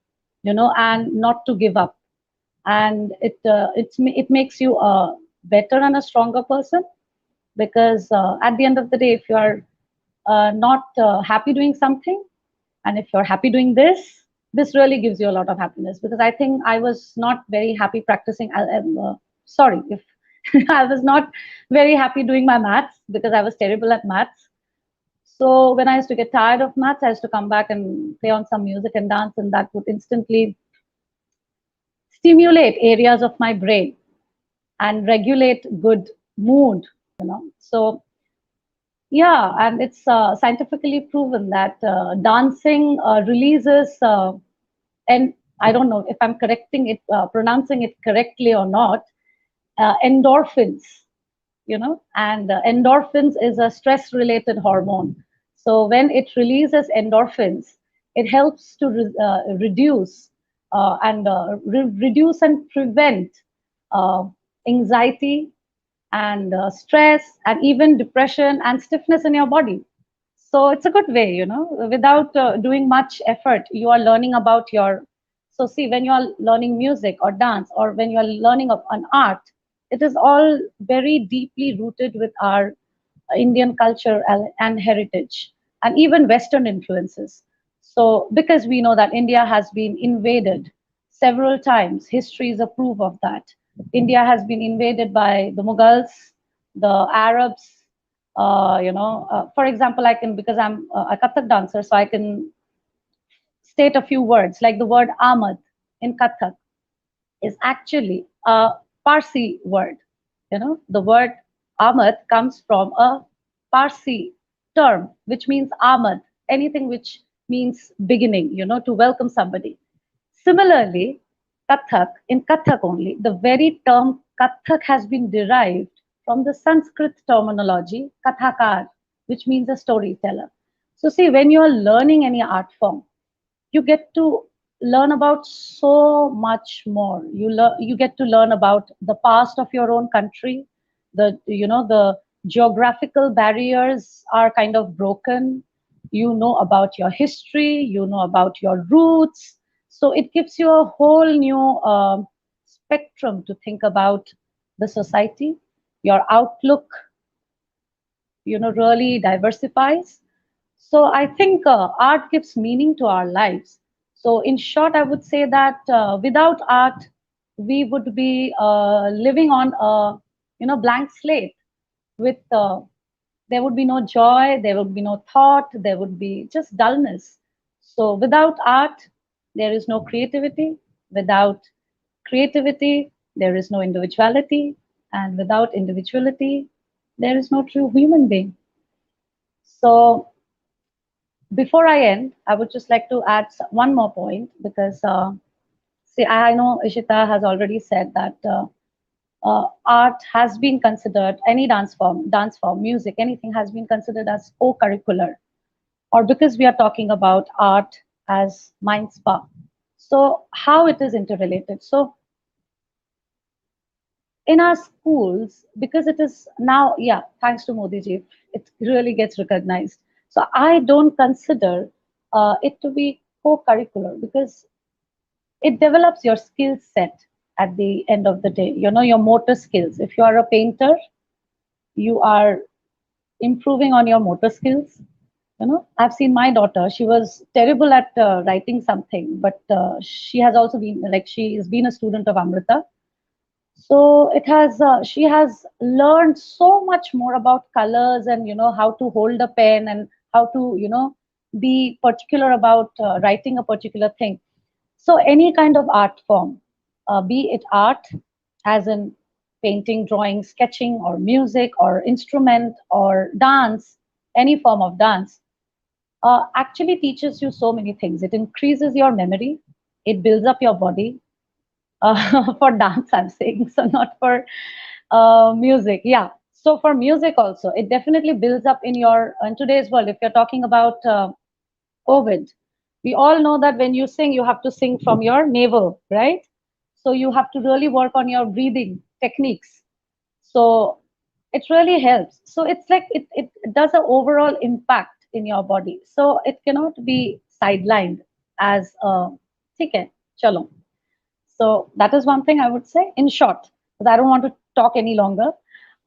E: and not to give up. And it makes you a better and a stronger person, because at the end of the day, if you are not happy doing something, and if you're happy doing this really gives you a lot of happiness. Because I think I was not very happy practicing. Sorry if I was not very happy doing my maths because I was terrible at maths. So when I used to get tired of maths, I used to come back and play on some music and dance, and that would instantly stimulate areas of my brain and regulate good mood. So yeah, and it's scientifically proven that dancing releases, and I don't know if I'm correcting it, pronouncing it correctly or not, endorphins, and endorphins is a stress related hormone. So when it releases endorphins, it helps to reduce reduce and prevent uh, anxiety and stress and even depression and stiffness in your body. So it's a good way, without doing much effort, you are learning about your. So see, when you are learning music or dance, or when you are learning of an art, it is all very deeply rooted with our Indian culture and heritage, and even Western influences. So, because we know that India has been invaded several times, history is a proof of that. India has been invaded by the Mughals, the Arabs. For example, I can, because I'm a Kathak dancer, so I can state a few words like the word Ahmad in Kathak is actually a Parsi word. The word Ahmad comes from a Parsi term, which means Ahmad, anything which means beginning, to welcome somebody. Similarly, Kathak, in Kathak only, the very term Kathak has been derived from the Sanskrit terminology Kathakar, which means a storyteller. So, see, when you are learning any art form, you get to learn about so much more. You get to learn about the past of your own country. The geographical barriers are kind of broken. You know about your history, you know about your roots. So it gives you a whole new spectrum to think about the society. Your outlook, really diversifies. So I think art gives meaning to our lives. So in short, I would say that without art, we would be living on a blank slate. With there would be no joy, there would be no thought, there would be just dullness. So without art, there is no creativity. Without creativity, there is no individuality, and without individuality, there is no true human being. So before I end, I would just like to add one more point, because, see, I know Ishita has already said that art has been considered, any dance form, music, anything has been considered as co-curricular, or because we are talking about art as mind spa. So how it is interrelated? So in our schools, because it is now, yeah, thanks to Modi ji, it really gets recognized. So I don't consider it to be co-curricular, because it develops your skill set at the end of the day. Your motor skills. If you are a painter, you are improving on your motor skills. I've seen my daughter. She was terrible at writing something, but she has also been like she has been a student of Amrita. So it has she has learned so much more about colors and how to hold a pen and how to be particular about writing a particular thing. So any kind of art form, be it art, as in painting, drawing, sketching, or music, or instrument, or dance, any form of dance, actually teaches you so many things. It increases your memory, it builds up your body. For dance, I'm saying, so not for music. Yeah. So for music also, it definitely builds up in your in today's world. If you're talking about COVID, we all know that when you sing, you have to sing from your navel, right? So you have to really work on your breathing techniques. So it really helps. So it's like it does an overall impact in your body. So it cannot be sidelined as ठीक है, chalo. So that is one thing I would say in short, because I don't want to talk any longer.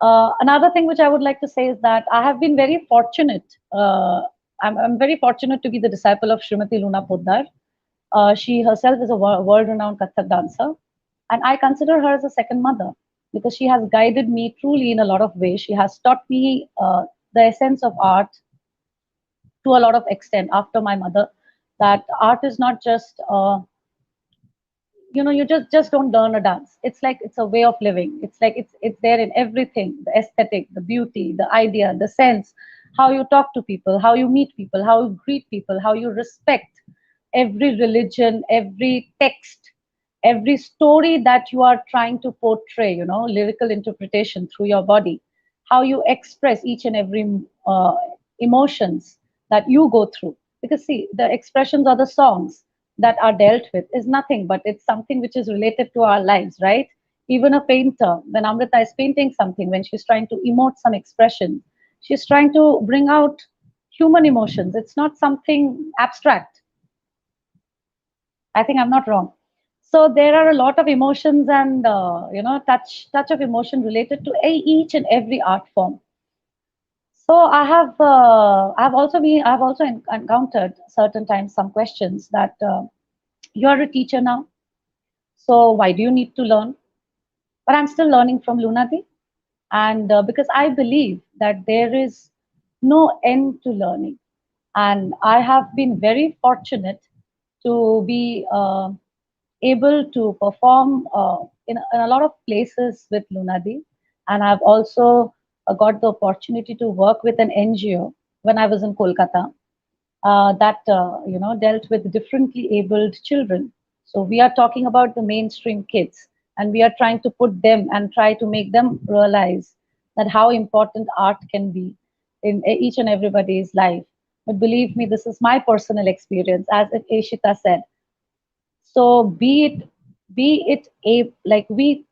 E: Another thing which I would like to say is that I have been very fortunate. I'm very fortunate to be the disciple of Srimati Luna Poddar. She herself is a world-renowned Kathak dancer, and I consider her as a second mother because she has guided me truly in a lot of ways. She has taught me the essence of art to a lot of extent after my mother. That art is not just you just don't learn a dance. It's like it's a way of living. It's like it's there in everything: the aesthetic, the beauty, the idea, the sense, how you talk to people, how you meet people, how you greet people, how you respect every religion, every text, every story that you are trying to portray, lyrical interpretation through your body, how you express each and every emotions that you go through. Because see, the expressions or the songs that are dealt with is nothing but it's something which is related to our lives, right? Even a painter, when Amrita is painting something, when she's trying to emote some expression, she's trying to bring out human emotions. It's not something abstract. I think I'm not wrong. So there are a lot of emotions and touch of emotion related to each and every art form. So I've also encountered certain times some questions that you're a teacher now, so why do you need to learn? But I'm still learning from Lunadi, and because I believe that there is no end to learning, and I have been very fortunate to be able to perform in a lot of places with Lunadi, and I've also got the opportunity to work with an NGO when I was in Kolkata that dealt with differently abled children. So we are talking about the mainstream kids, and we are trying to put them and try to make them realize that how important art can be in each and everybody's life. But believe me, this is my personal experience, as Ishita said. So be it like we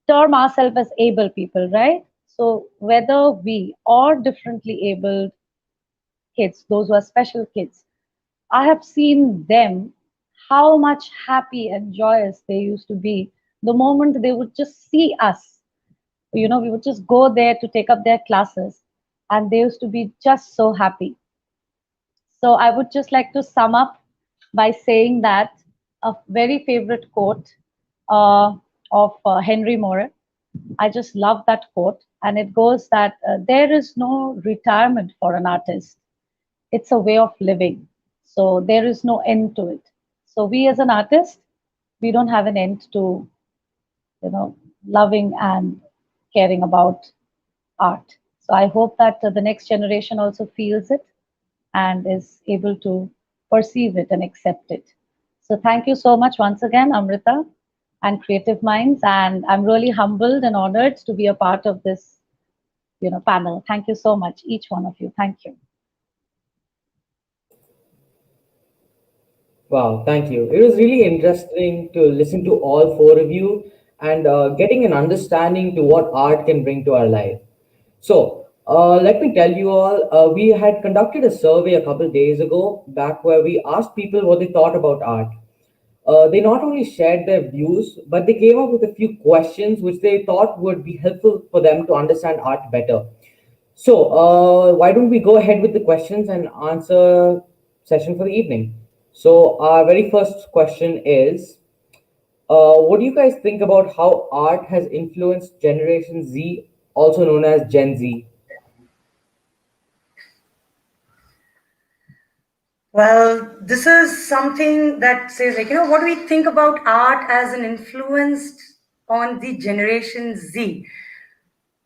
E: term ourselves as able people, right? So whether we or differently abled kids, those who are special kids, I have seen them how much happy and joyous they used to be the moment they would just see us. We would just go there to take up their classes, and they used to be just so happy. So I would just like to sum up by saying that a very favorite quote of Henry Moore. I just love that quote, and it goes that there is no retirement for an artist. It's a way of living. So there is no end to it. So we as an artist, we don't have an end to, loving and caring about art. So I hope that the next generation also feels it and is able to perceive it and accept it. So thank you so much once again, Amrita and Creative Minds. And I'm really humbled and honored to be a part of this, panel. Thank you so much, each one of you. Thank you.
A: Wow, thank you. It was really interesting to listen to all four of you and getting an understanding to what art can bring to our life. So, let me tell you all, we had conducted a survey a couple days ago, back where we asked people what they thought about art. They not only shared their views, but they came up with a few questions which they thought would be helpful for them to understand art better. So, why don't we go ahead with the questions and answer session for the evening? So, our very first question is, what do you guys think about how art has influenced Generation Z, also known as Gen Z?
B: Well, this is something that says, like, what do we think about art as an influence on the Generation Z?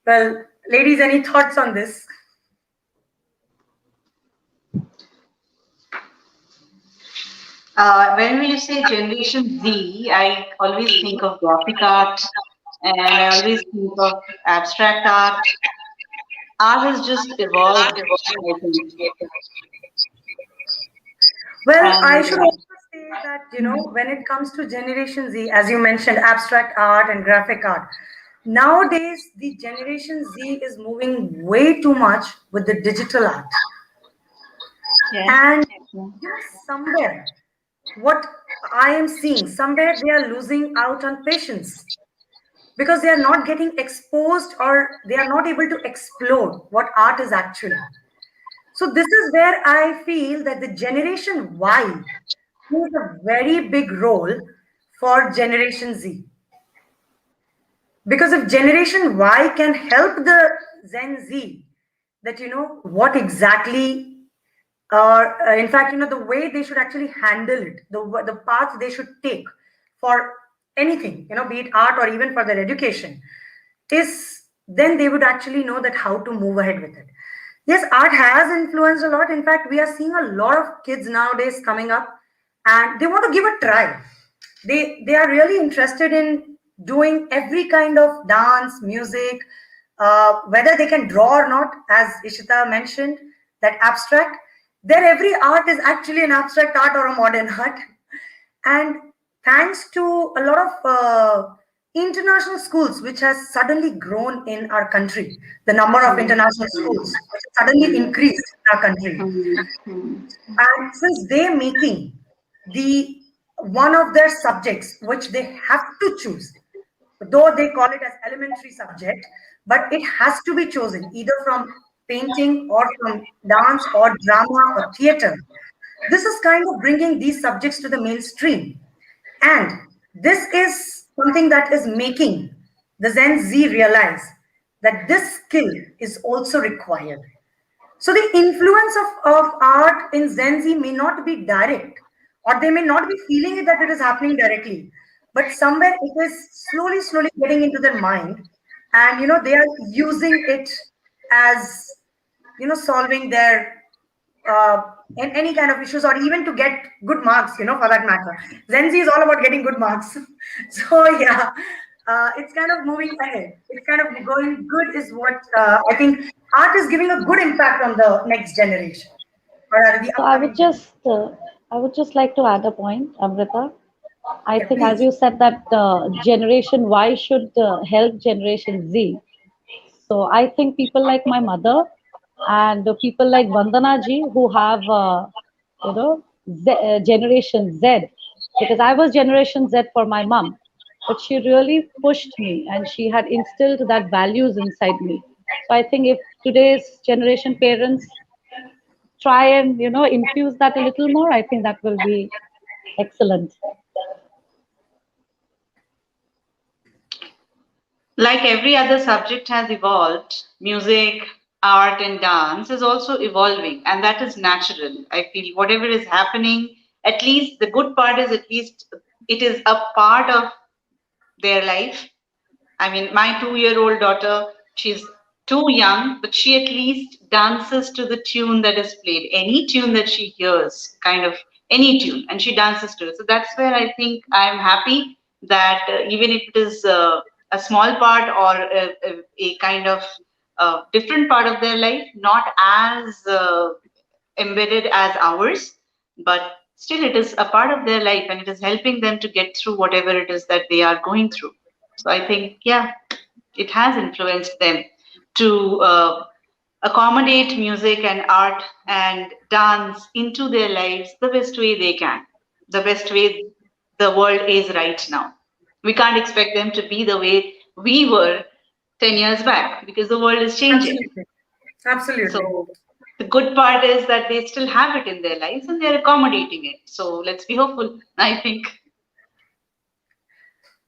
B: Well, ladies, any thoughts on this?
C: When you say Generation Z, I always think of graphic art and I always think of abstract art. Art has just evolved, I think.
B: Well, I
C: And
B: should also say that, when it comes to Generation Z, as you mentioned, abstract art and graphic art, nowadays the Generation Z is moving way too much with the digital art.
C: yeah.
B: And
C: Yeah.
B: somewhere, what I am seeing, somewhere they are losing out on patience because they are not getting exposed or they are not able to explore what art is actually. So this is where I feel that the Generation Y plays a very big role for Generation Z. Because if Generation Y can help the Gen Z, that what exactly, in fact, the way they should actually handle it, the path they should take for anything, be it art or even for their education, is then they would actually know that how to move ahead with it. Yes, art has influenced a lot. In fact, we are seeing a lot of kids nowadays coming up and they want to give a try. They are really interested in doing every kind of dance, music, whether they can draw or not, as Ishita mentioned, that abstract. Their every art is actually an abstract art or a modern art. And thanks to a lot of international schools which has suddenly grown in our country, the number of
C: Mm,
B: international schools which has suddenly
C: mm,
B: increased in our country,
C: mm, mm,
B: and since they're making the one of their subjects which they have to choose, though they call it as elementary subject, but it has to be chosen either from painting or from dance or drama or theater. This is kind of bringing these subjects to the mainstream. And this is something that is making the Gen Z realize that this skill is also required. So the influence of art in Gen Z may not be direct, or they may not be feeling it that it is happening directly, but somewhere it is slowly, slowly getting into their mind, and they are using it as solving their uh, any kind of issues or even to get good marks, for that matter. Gen Z is all about getting good marks. So, yeah, it's kind of moving ahead. It's kind of going good, is what I think art is giving a good impact on the next generation or rather the
E: So I
B: upcoming
E: would
B: generation.
E: just, I would just like to add a point, Amrita. I
B: Yeah,
E: think, as
B: please.
E: you said, that Generation Y should help Generation Z. So I think people like my mother and people like Vandana ji who have, Generation Z, because I was Generation Z for my mom, but she really pushed me and she had instilled that values inside me. So I think if today's generation parents try and infuse that a little more, I think that will be excellent.
C: like every other subject has evolved, music, art, and dance is also evolving, and that is natural. I feel whatever is happening, at least the good part is at least it is a part of their life. I mean, my 2-year-old daughter, she's too young, but she at least dances to the tune that is played. Any tune that she hears, kind of any tune, and she dances to it. So that's where I think I'm happy that even if it is a small part or a kind of different part of their life, not as embedded as ours, but still it is a part of their life and it is helping them to get through whatever it is that they are going through. So I think, yeah, it has influenced them to accommodate music and art and dance into their lives the best way they can, the best way the world is right now. We can't expect them to be the way we were 10 years back because the world is changing.
B: Absolutely. Absolutely.
C: So the good part is that they still have it in their lives and they're accommodating it. So let's be hopeful, I think.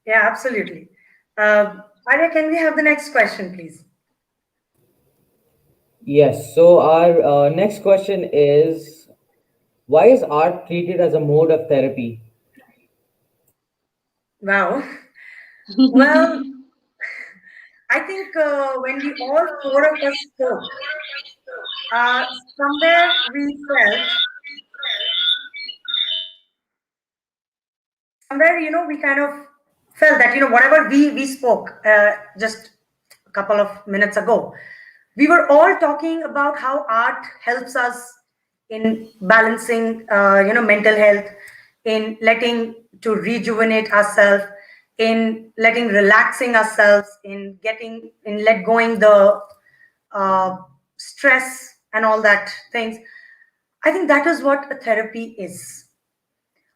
B: Yeah, absolutely. Arya, can we have the next question, please?
A: Yes. So our next question is, why is art treated as a mode of therapy?
B: Wow. Well, I think when we all four of us spoke, uh, somewhere we felt, somewhere, we kind of felt that, whatever we spoke just a couple of minutes ago, we were all talking about how art helps us in balancing, mental health, in letting to rejuvenate ourselves, in letting relaxing ourselves, in let going the uh, stress and all that things. I think that is what a therapy is.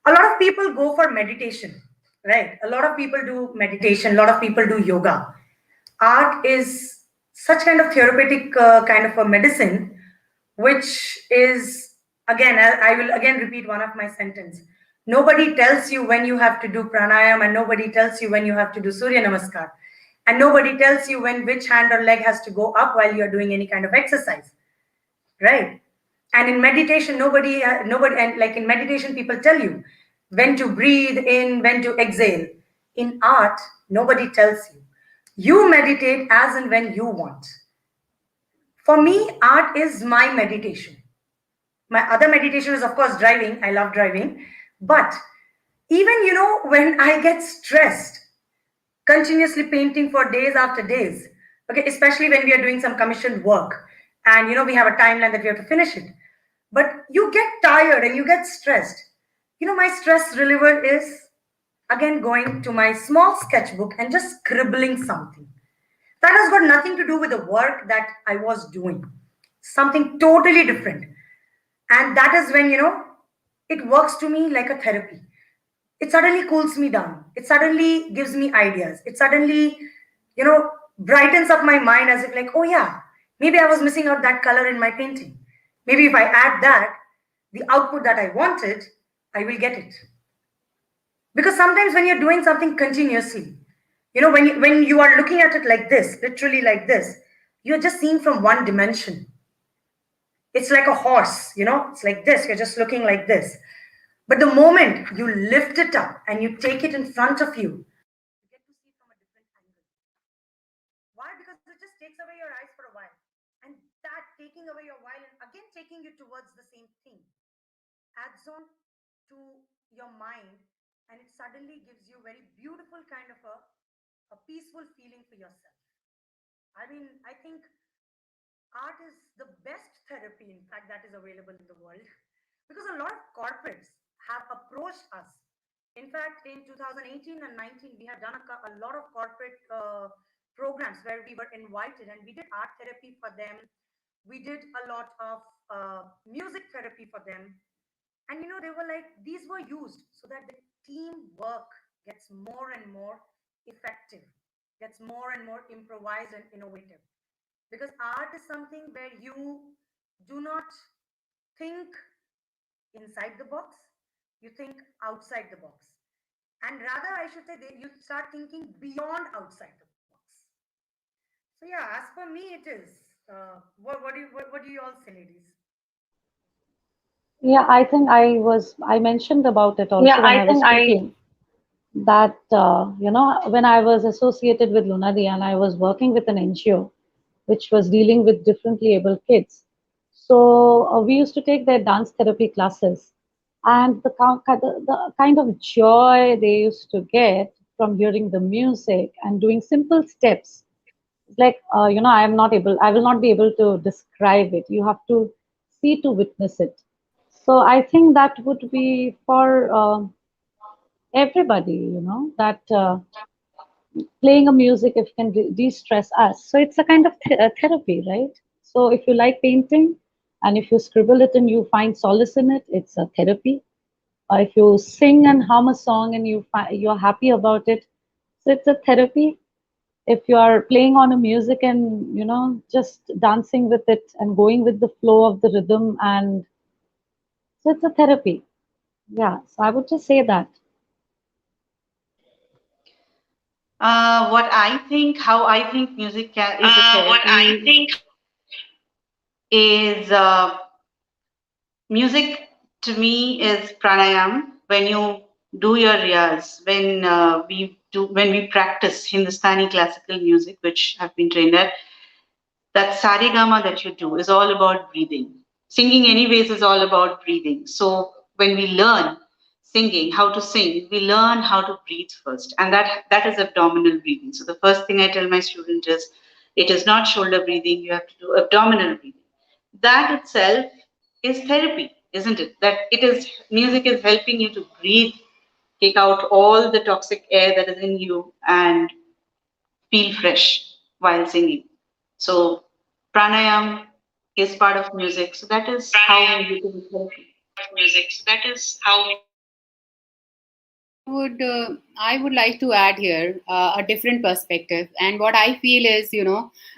B: A lot of people go for meditation, right? A lot of people do meditation, a lot of people do yoga. Art is such kind of therapeutic kind of a medicine, which is, again, I will again repeat one of my sentence. Nobody tells you when you have to do pranayam, and nobody tells you when you have to do surya namaskar, and nobody tells you when which hand or leg has to go up while you're doing any kind of exercise, right? And in meditation, nobody, and like in meditation, people tell you when to breathe in, when to exhale. In art, nobody tells you. You meditate as and when you want. For me, art is my meditation. My other meditation is, of course, driving. I love driving. But even, when I get stressed, continuously painting for days after days, okay, especially when we are doing some commissioned work and, we have a timeline that we have to finish it. But you get tired and you get stressed. My stress reliever is, again, going to my small sketchbook and just scribbling something. That has got nothing to do with the work that I was doing. Something totally different. And that is when, it works to me like a therapy. It suddenly cools me down. It suddenly gives me ideas. It suddenly, brightens up my mind as if, like, oh yeah, maybe I was missing out that color in my painting. Maybe if I add that, the output that I wanted, I will get it. Because sometimes when you're doing something continuously, when you are looking at it like this, literally like this, you're just seeing from one dimension. It's like a horse, it's like this, you're just looking like this. But the moment you lift it up and you take it in front of you, you get to see from a different angle. Why? Because it just takes away your eyes for a while. And that taking away your while and again taking you towards the same thing adds on to your mind, and it suddenly gives you very beautiful kind of a peaceful feeling for yourself. I mean, I think art is the best therapy, in fact, that is available in the world, because a lot of corporates have approached us. In fact, in 2018 and 19, we have done a lot of corporate programs where we were invited and we did art therapy for them. We did a lot of music therapy for them. And they were like, these were used so that the teamwork gets more and more effective, gets more and more improvised and innovative. Because art is something where you do not think inside the box, you think outside the box. And rather, I should say, that you start thinking beyond outside the box. So, yeah, as for me, it is. What do you all say, ladies?
E: Yeah, I mentioned about it also when I was speaking that, when I was associated with Lunadi and I was working with an NGO which was dealing with differently able kids. So we used to take their dance therapy classes, and the kind of joy they used to get from hearing the music and doing simple steps. It's like, I will not be able to describe it. You have to see to witness it. So I think that would be for everybody, that playing a music if can de-stress us. So it's a kind of therapy, right? So if you like painting and if you scribble it and you find solace in it, it's a therapy. If you sing and hum a song and you're happy about it, so it's a therapy. If you are playing on a music and just dancing with it and going with the flow of the rhythm, and so it's a therapy. Yeah, so I would just say that.
C: What I think, how I think music is a
B: What I
C: therapy
B: think.
C: is music to me is pranayam. When you do your riyaz, when we practice Hindustani classical music, which I've been trained at, that sarigama that you do is all about breathing. Singing, anyways, is all about breathing. So when we learn singing, how to sing, we learn how to breathe first, and that is abdominal breathing. So the first thing I tell my student is, it is not shoulder breathing. You have to do abdominal breathing. That itself is therapy, isn't it? That it is music is helping you to breathe, take out all the toxic air that is in you, and feel fresh while singing. So pranayam is part of music. So that is how
B: Pranayam
C: music is therapy.
B: of music. So that is how.
D: I would like to add here a different perspective, and what I feel is,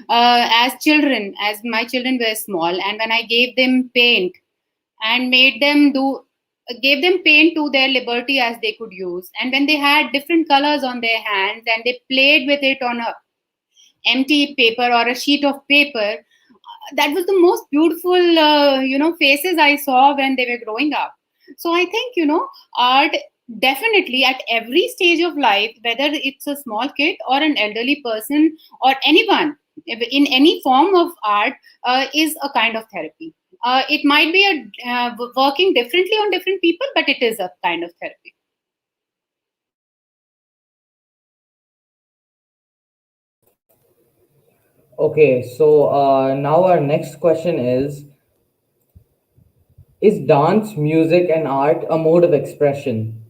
D: as children, as my children were small, and when I gave them paint and made them do gave them paint to their liberty as they could use, and when they had different colors on their hands and they played with it on a empty paper or a sheet of paper, that was the most beautiful faces I saw when they were growing up. So I think, art definitely at every stage of life, whether it's a small kid or an elderly person or anyone, in any form of art, is a kind of therapy. It might be working differently on different people, but it is a kind of therapy.
A: Okay, so now our next question is dance, music, and art a mode of expression?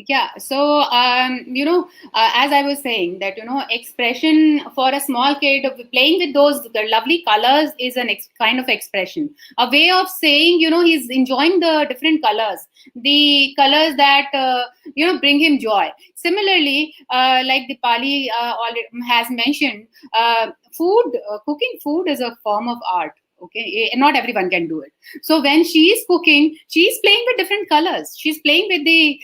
D: Yeah, so as I was saying, that expression for a small kid of playing with those the lovely colors is an kind of expression, a way of saying, he's enjoying the different colors, the colors that bring him joy. Similarly, like Dipali already has mentioned, food cooking food is a form of art. Okay, not everyone can do it. So when she's cooking, she's playing with different colors, she's playing with the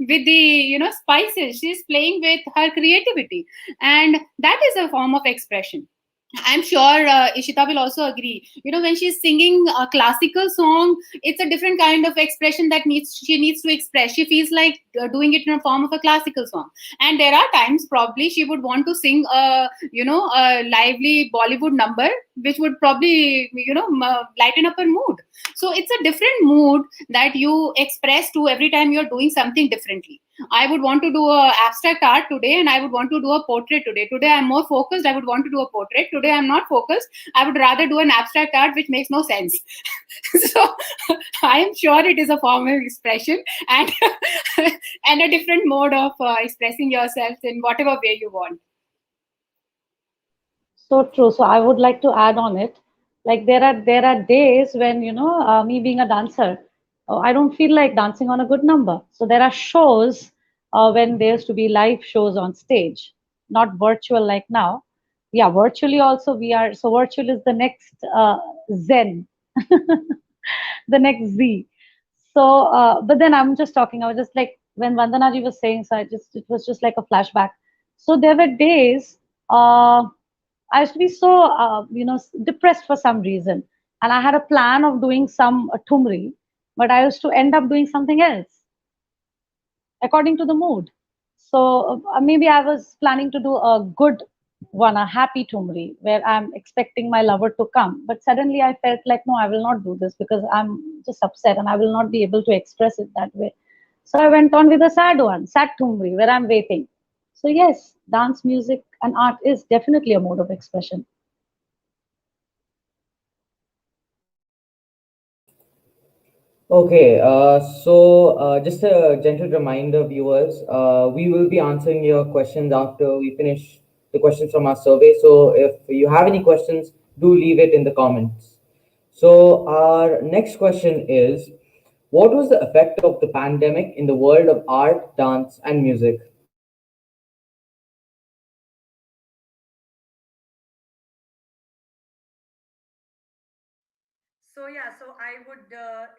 D: with the spices, she's playing with her creativity, and that is a form of expression. I'm sure Ishita will also agree. When she's singing a classical song, it's a different kind of expression that she needs to express. She feels like doing it in a form of a classical song. And there are times probably she would want to sing a lively Bollywood number, which would probably lighten up her mood. So it's a different mood that you express to every time you're doing something differently. I would want to do a abstract art today, and I would want to do a portrait today. Today I'm more focused. I would want to do a portrait. Today I'm not focused. I would rather do an abstract art which makes no sense. So I am sure it is a form of expression, and and a different mode of expressing yourself in whatever way you want.
E: So true. So I would like to add on it. Like there are days when me being a dancer, I don't feel like dancing on a good number. So there are shows when there used to be live shows on stage, not virtual like now. Yeah, virtually also we are. So virtual is the next Zen, the next Z. So, but then I'm just talking. I was just like when Vandana ji was saying. So it was just like a flashback. So there were days. I used to be so, depressed for some reason. And I had a plan of doing some tumri, but I used to end up doing something else according to the mood. So maybe I was planning to do a good one, a happy tumri, where I'm expecting my lover to come. But suddenly I felt like, no, I will not do this because I'm just upset and I will not be able to express it that way. So I went on with a sad one, sad tumri, where I'm waiting. So yes, dance, music, and art is definitely a mode of expression.
A: Okay, so just a gentle reminder, viewers, we will be answering your questions after we finish the questions from our survey. So if you have any questions, do leave it in the comments. So our next question is, What was the effect of the pandemic in the world of art, dance, and music?
B: So yeah, so I would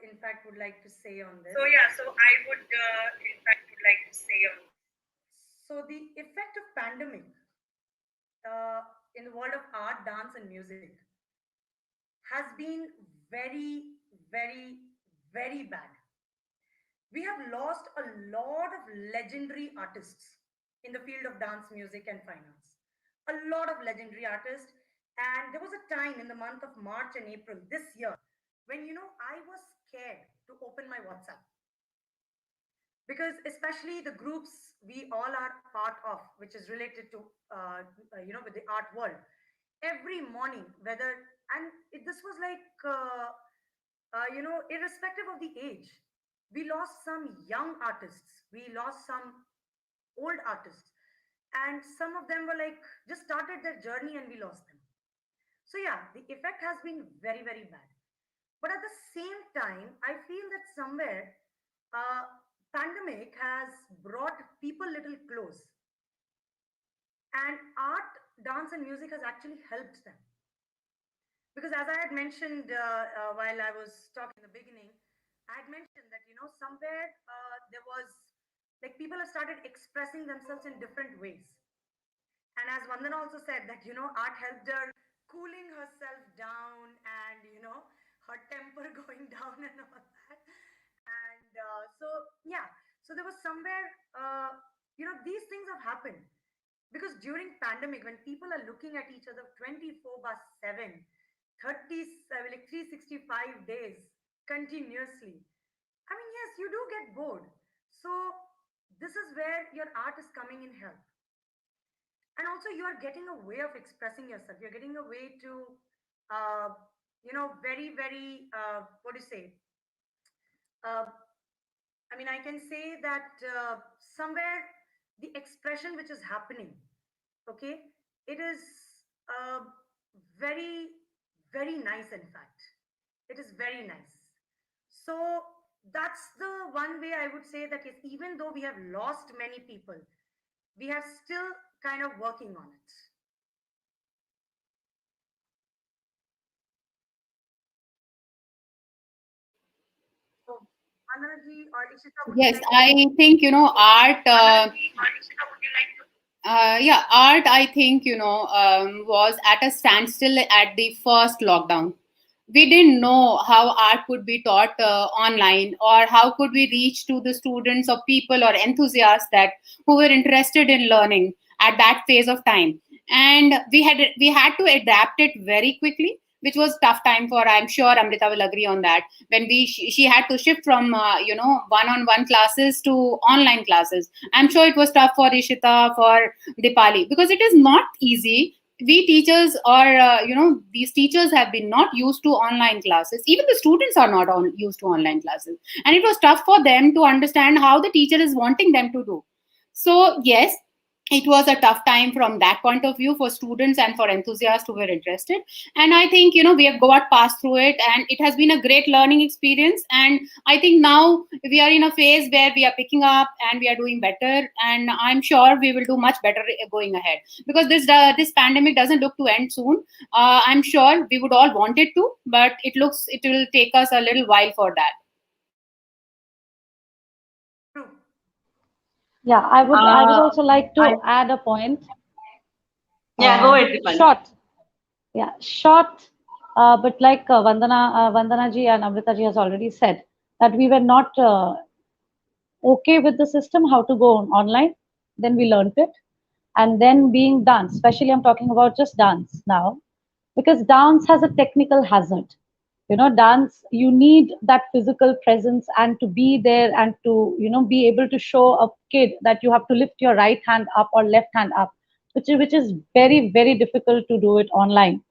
B: in fact would like to say on this.
F: So yeah, so I would in fact would like to say on.
B: So the effect of pandemic uh, in the world of art, dance, and music has been very, very, very bad. We have lost a lot of legendary artists in the field of dance, music, and fine arts. A lot of legendary artists. And there was a time in the month of March and April this year when, I was scared to open my WhatsApp because, especially the groups we all are part of, which is related to, with the art world, every morning, this was like, irrespective of the age, we lost some young artists, we lost some old artists, and some of them were like just started their journey and we lost them. So yeah, the effect has been very, very bad. But at the same time, I feel that somewhere uh, pandemic has brought people little close, and art, dance, and music has actually helped them. Because as I had mentioned while I was talking in the beginning, I had mentioned that somewhere there was like people have started expressing themselves in different ways. And as Vandana also said that art helped her cooling herself down and her temper going down and all that. And yeah, so there was somewhere these things have happened because during pandemic when people are looking at each other 24 by 7, 30, like 365 days continuously. I mean, yes, you do get bored. So this is where your art is coming in help. And also you are getting a way of expressing yourself. You're getting a way to, very, very, what do you say? Uh, I mean, I can say that somewhere the expression which is happening, okay, it is uh, very, very nice, in fact. It is very nice. So that's the one way I would say that yes, even though we have lost many people, we are still kind of working on it. So, Ananaji or Ishita, would you
D: Yes,
B: like to?
D: I think, art.
F: Anarji or Ishita, would you like to?
D: Yeah, art, I think, was at a standstill at the first lockdown. We didn't know how art could be taught online, or how could we reach to the students or people or enthusiasts that who were interested in learning at that phase of time. And we had to adapt it very quickly, which was tough time for, I'm sure Amrita will agree on that, when she had to shift from one-on-one classes to online classes. I'm sure it was tough for Ishita, for Dipali, because it is not easy. We teachers, or these teachers have been not used to online classes. Even the students are not used to online classes, and it was tough for them to understand how the teacher is wanting them to do. So yes, it was a tough time from that point of view for students and for enthusiasts who were interested. And I think we have got past through it, and it has been a great learning experience. And I think now we are in a phase where we are picking up and we are doing better, and I'm sure we will do much better going ahead, because this pandemic doesn't look to end soon. I'm sure we would all want it to, but it will take us a little while for that.
B: True.
E: Yeah, I would also like
C: I
E: to add a point.
C: Yeah, go
E: Uh,
C: ahead, Dipali.
E: short, yeah, short, but like Vandana ji and Amrita ji has already said that we were not okay with the system, how to go online. Then we learned it. And then being dance, especially I'm talking about just dance now, because dance has a technical hazard. Dance, you need that physical presence and to be there and to, be able to show a kid that you have to lift your right hand up or left hand up, which is very, very difficult to do it online.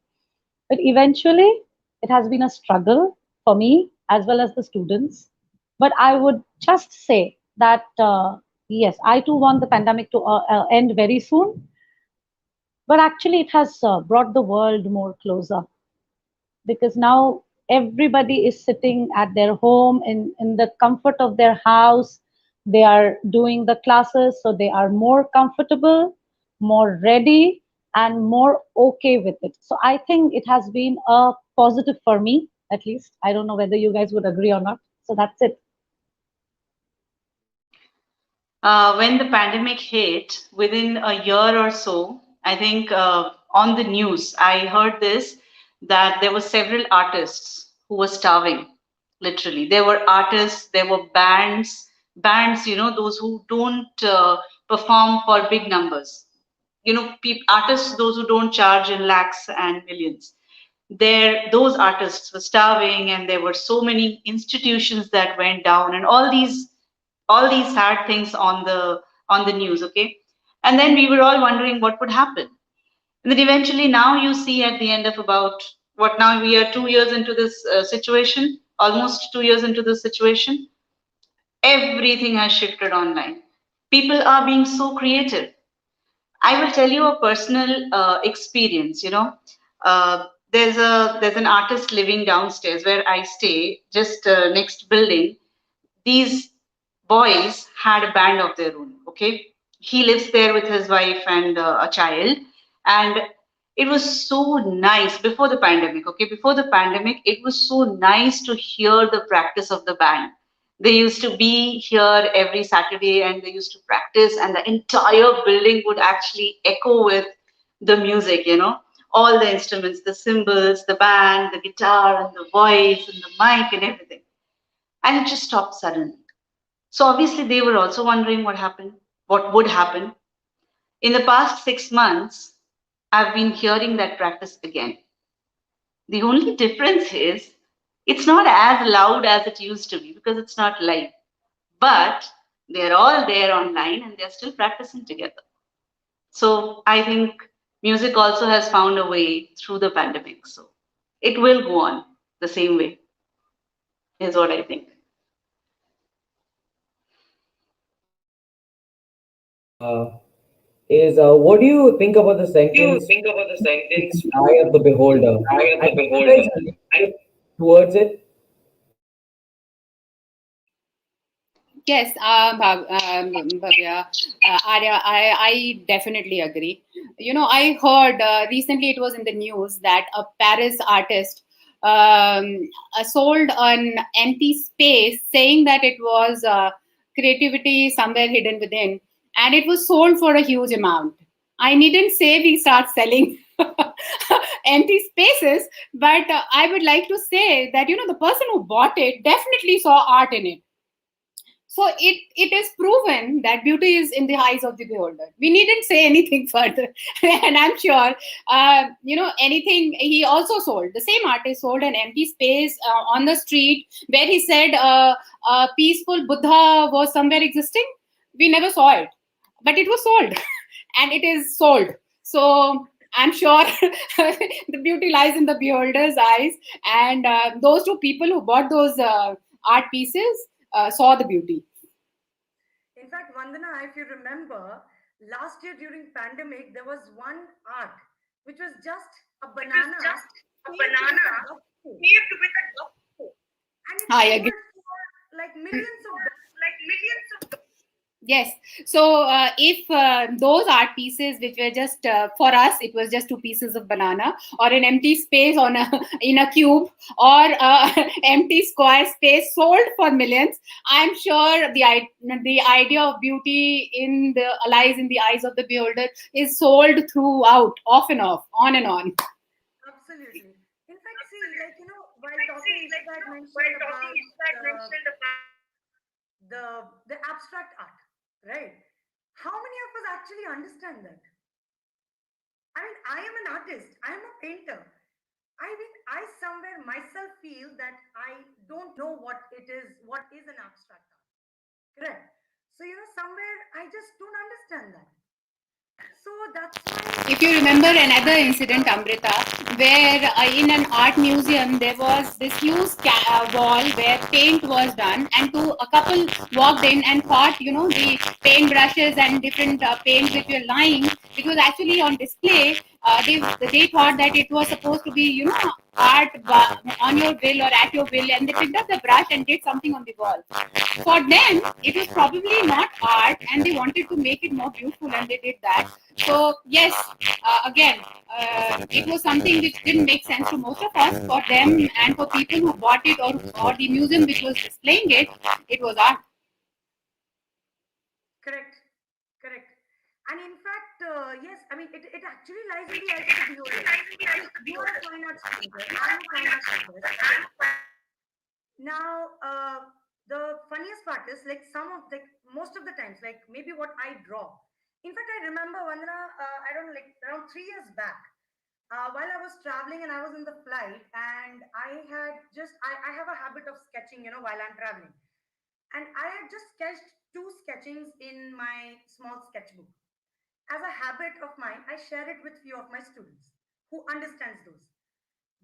E: But eventually, it has been a struggle for me as well as the students. But I would just say that, yes, I too want the pandemic to end very soon. But actually, it has brought the world more closer, because now Everybody is sitting at their home in the comfort of their house. They are doing the classes, so they are more comfortable, more ready, and more okay with it. So I think it has been a positive for me, at least. I don't know whether you guys would agree or not. So that's it.
C: When the pandemic hit, within a year or so, I think on the news, I heard this that there were several artists who were starving, literally. There were artists, there were bands, those who don't perform for big numbers. Artists, those who don't charge in lakhs and millions. Those artists were starving, and there were so many institutions that went down, and all these sad things on the news, okay? And then we were all wondering what would happen. And then eventually now you see at the end of about what, now we are 2 years into this situation, almost 2 years into this situation, everything has shifted online. People are being so creative. I will tell you a personal experience. There's an artist living downstairs where I stay, just next building. These boys had a band of their own. Okay, he lives there with his wife and a child, and it was so nice before the pandemic. Okay, before the pandemic, it was so nice to hear the practice of the band. They used to be here every Saturday and they used to practice, and the entire building would actually echo with the music, all the instruments, the cymbals, the band, the guitar, and the voice, and the mic, and everything. And it just stopped suddenly. So obviously, they were also wondering what would happen. In the past 6 months, I've been hearing that practice again. The only difference is it's not as loud as it used to be because it's not live. But they're all there online and they're still practicing together. So I think music also has found a way through the pandemic. So it will go on the same way, is what I think.
A: What do you think about the sentence, "Meets the eye of the beholder"? I think you guys are leaning towards it.
D: Yes, Bhavya, Arya, I definitely agree. I heard recently it was in the news that a Paris artist sold an empty space, saying that it was creativity somewhere hidden within, and it was sold for a huge amount. I needn't say we start selling empty spaces, but I would like to say that the person who bought it definitely saw art in it. So it is proven that beauty is in the eyes of the beholder. We needn't say anything further. And I'm sure, anything. He also sold, the same artist sold an empty space on the street where he said a peaceful Buddha was somewhere existing. We never saw it, but it was sold and it is sold. So I'm sure the beauty lies in the beholder's eyes. And those two people who bought those art pieces saw the beauty.
B: In fact, Vandana, if you remember, last year during pandemic, there was one art which was just a banana paved with a dog food, and it
D: I agree.
B: sold for like millions of dollars.
D: Yes. So if those art pieces, which were just for us, it was just two pieces of banana or an empty space on a in a cube or empty square space sold for millions, I'm sure the idea of beauty lies in the eyes of the beholder is sold throughout, off and off, on and on.
B: Absolutely. In fact, see, like while talking, Ishak mentioned about the abstract art, right? How many of us actually understand that? I mean, I am an artist, I am a painter. I mean, I somewhere myself feel that I don't know what is an abstract art. Correct. So, somewhere I just don't understand that. So that's why
D: If you remember another incident, Amrita, where in an art museum there was this huge wall where paint was done, and a couple walked in and thought, the paint brushes and different paints which were lying, it was actually on display, they thought that it was supposed to be, art on your will or at your will, and they picked up the brush and did something on the wall. For them, it was probably not art, and they wanted to make it more beautiful, and they did that. So yes, again, it was something which didn't make sense to most of us. For them and for people who bought it, or the museum which was displaying it, it was art.
B: Correct, correct. And in fact, yes, I mean, it actually lies in the eyes of the beholder. See, you are a fine arts painter, I'm a fine arts artist. Now, the funniest part is like some of like most of the times, like maybe what I draw. In fact, I remember Vandana, I don't know, like around 3 years back, while I was traveling and I was in the flight, and I had just I have a habit of sketching, while I'm traveling, and I had just sketched two sketchings in my small sketchbook. As a habit of mine, I share it with few of my students who understands those.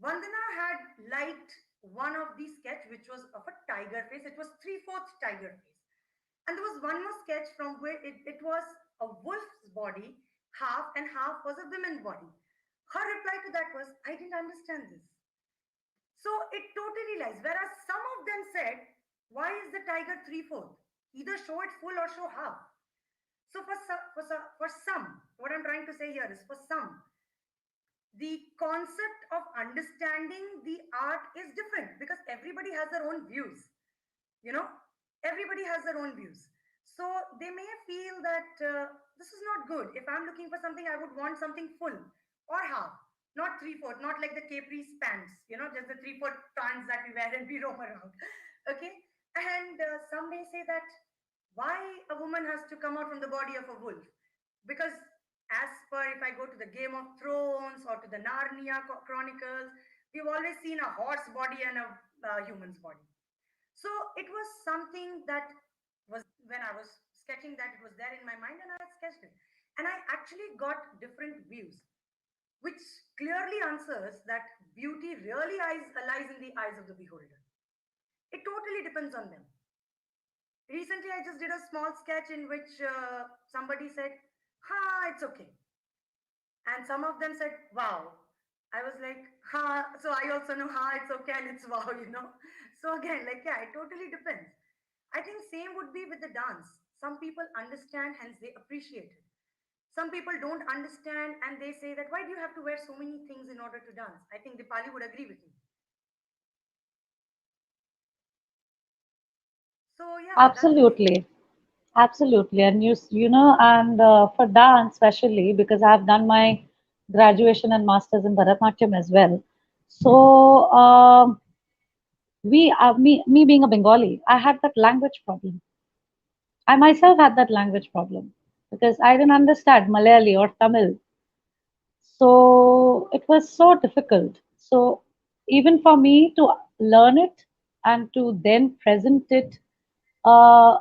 B: Vandana had liked one of the sketch which was of a tiger face. It was three-fourths tiger face. And there was one more sketch from where it was a wolf's body, half, and half was a woman's body. Her reply to that was, I didn't understand this. So it totally lies. Whereas some of them said, why is the tiger three-fourths? Either show it full or show half. So for some, what I'm trying to say here is for some, the concept of understanding the art is different because everybody has their own views, you know everybody has their own views. So they may feel that this is not good. If I'm looking for something, I would want something full or half, not three-fourth, not like the capri pants, just the three-fourth pants that we wear and we roam around. Okay. And some may say that why a woman has to come out from the body of a wolf, because as per, if I go to the Game of Thrones or to the Narnia Chronicles, we've always seen a horse body and a human's body. So it was something that was, when I was sketching that, it was there in my mind and I had sketched it. And I actually got different views, which clearly answers that beauty really lies in the eyes of the beholder. It totally depends on them. Recently, I just did a small sketch in which somebody said, ha, it's okay. And some of them said, wow. I was like, ha. So I also know, ha, it's okay and it's wow. So again, like, yeah, it totally depends. I think same would be with the dance. Some people understand, hence they appreciate it. Some people don't understand and they say that, why do you have to wear so many things in order to dance? I think Dipali would agree with me. So yeah, that's the thing.
E: Absolutely. Absolutely. And and for dance, especially because I've done my graduation and masters in Bharatanatyam as well. So, me being a Bengali, I had that language problem. I myself had that language problem because I didn't understand Malayali or Tamil. So it was so difficult. So even for me to learn it and to then present it, uh,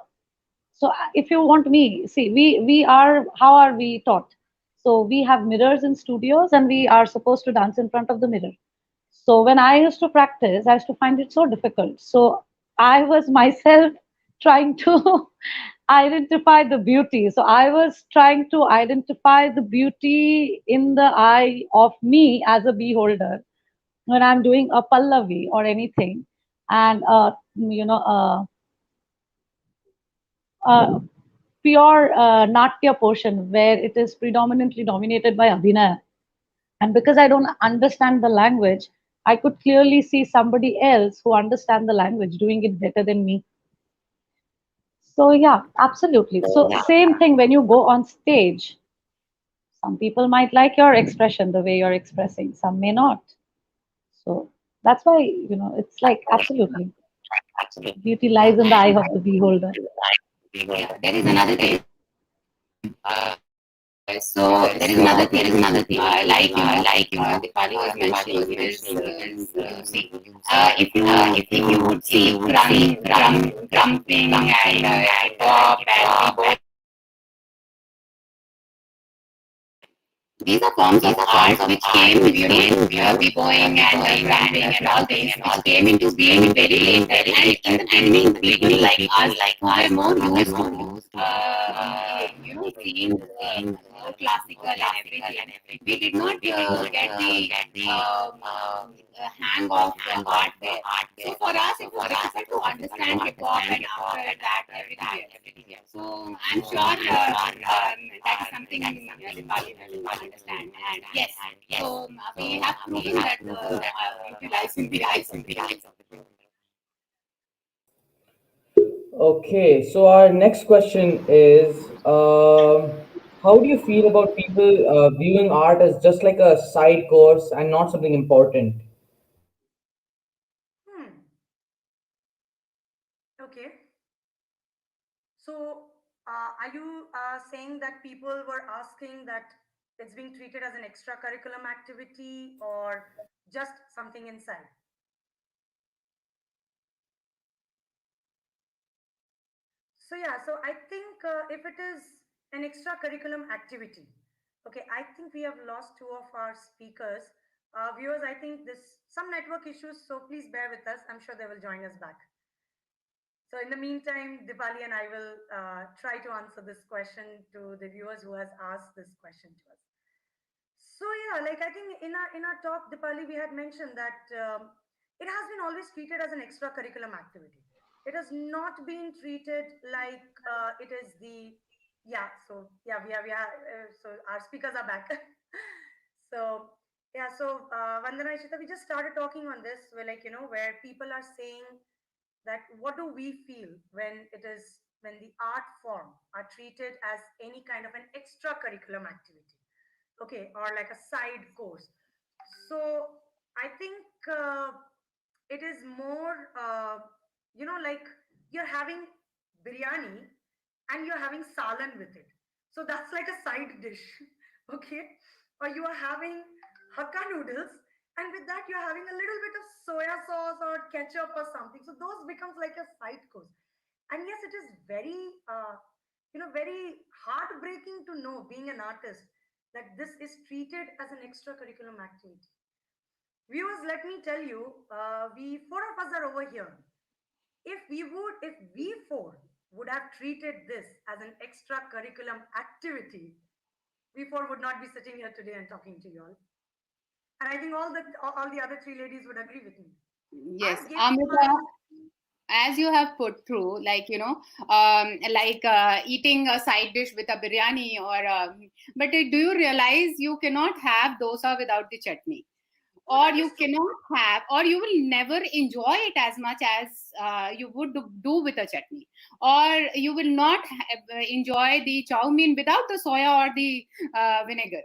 E: so if you want me, see, we are, how are we taught? So we have mirrors in studios and we are supposed to dance in front of the mirror. So when I used to practice, I used to find it so difficult. So I was myself trying to identify the beauty. So I was trying to identify the beauty in the eye of me as a beholder when I'm doing a pallavi or anything, and pure natya portion where it is predominantly dominated by abhinaya. And because I don't understand the language, I could clearly see somebody else who understand the language doing it better than me. So yeah, absolutely. So same thing when you go on stage. Some people might like your expression, the way you're expressing. Some may not. So that's why, it's like absolutely. Beauty lies in the eye of the beholder.
D: Yeah, there is another thing. So there is another thing. Dipali was mentioning is see, if you would see drumming and pop and these are forms of art which came with b-boying and rapping and all this, which came into being very late. And in the beginning, like us, like were more used to same classical and everything. We did not get the hang of art there. So for us, it was difficult to understand hip hop and after that everything else. So I'm sure that is something Dipali will understand. And yes, so we have proven that utilizing the eyes of the
A: Okay, so our next question is how do you feel about people viewing art as just like a side course and not something important?
B: Hmm. Okay. So, are you saying that people were asking that it's being treated as an extracurriculum activity or just something inside? So yeah, so I think if it is an extracurriculum activity, okay, I think we have lost two of our speakers. Viewers, I think this some network issues, so please bear with us. I'm sure they will join us back. So in the meantime, Dipali and I will try to answer this question to the viewers who has asked this question to us. So yeah, like I think in our talk, Dipali, we had mentioned that it has been always treated as an extracurriculum activity. It has not been treated like it is the yeah. So yeah, we are so our speakers are back. So yeah, so Vandana Ishita, we just started talking on this. Where like where people are saying that what do we feel when the art form are treated as any kind of an extracurriculum activity, okay, or like a side course. So I think it is more like you're having biryani and you're having salan with it, so that's like a side dish. Okay, or you are having hakka noodles and with that you're having a little bit of soya sauce or ketchup or something, so those becomes like a side course. And yes, it is very very heartbreaking to know, being an artist, that this is treated as an extracurriculum activity. Viewers, let me tell you, we four of us are over here. If we four would have treated this as an extracurriculum activity, we four would not be sitting here today and talking to you all. And I think all the other three ladies would agree with me.
D: Yes,
B: I've given
D: Amrita,
B: my
D: as you have put through, like eating a side dish with a biryani, or but do you realize you cannot have dosa without the chutney,
B: oh,
D: or
B: that is
D: you
B: true.
D: cannot have, or you will never enjoy it as much as you would do with a chutney, or you will not enjoy the chow mein without the soya or the vinegar.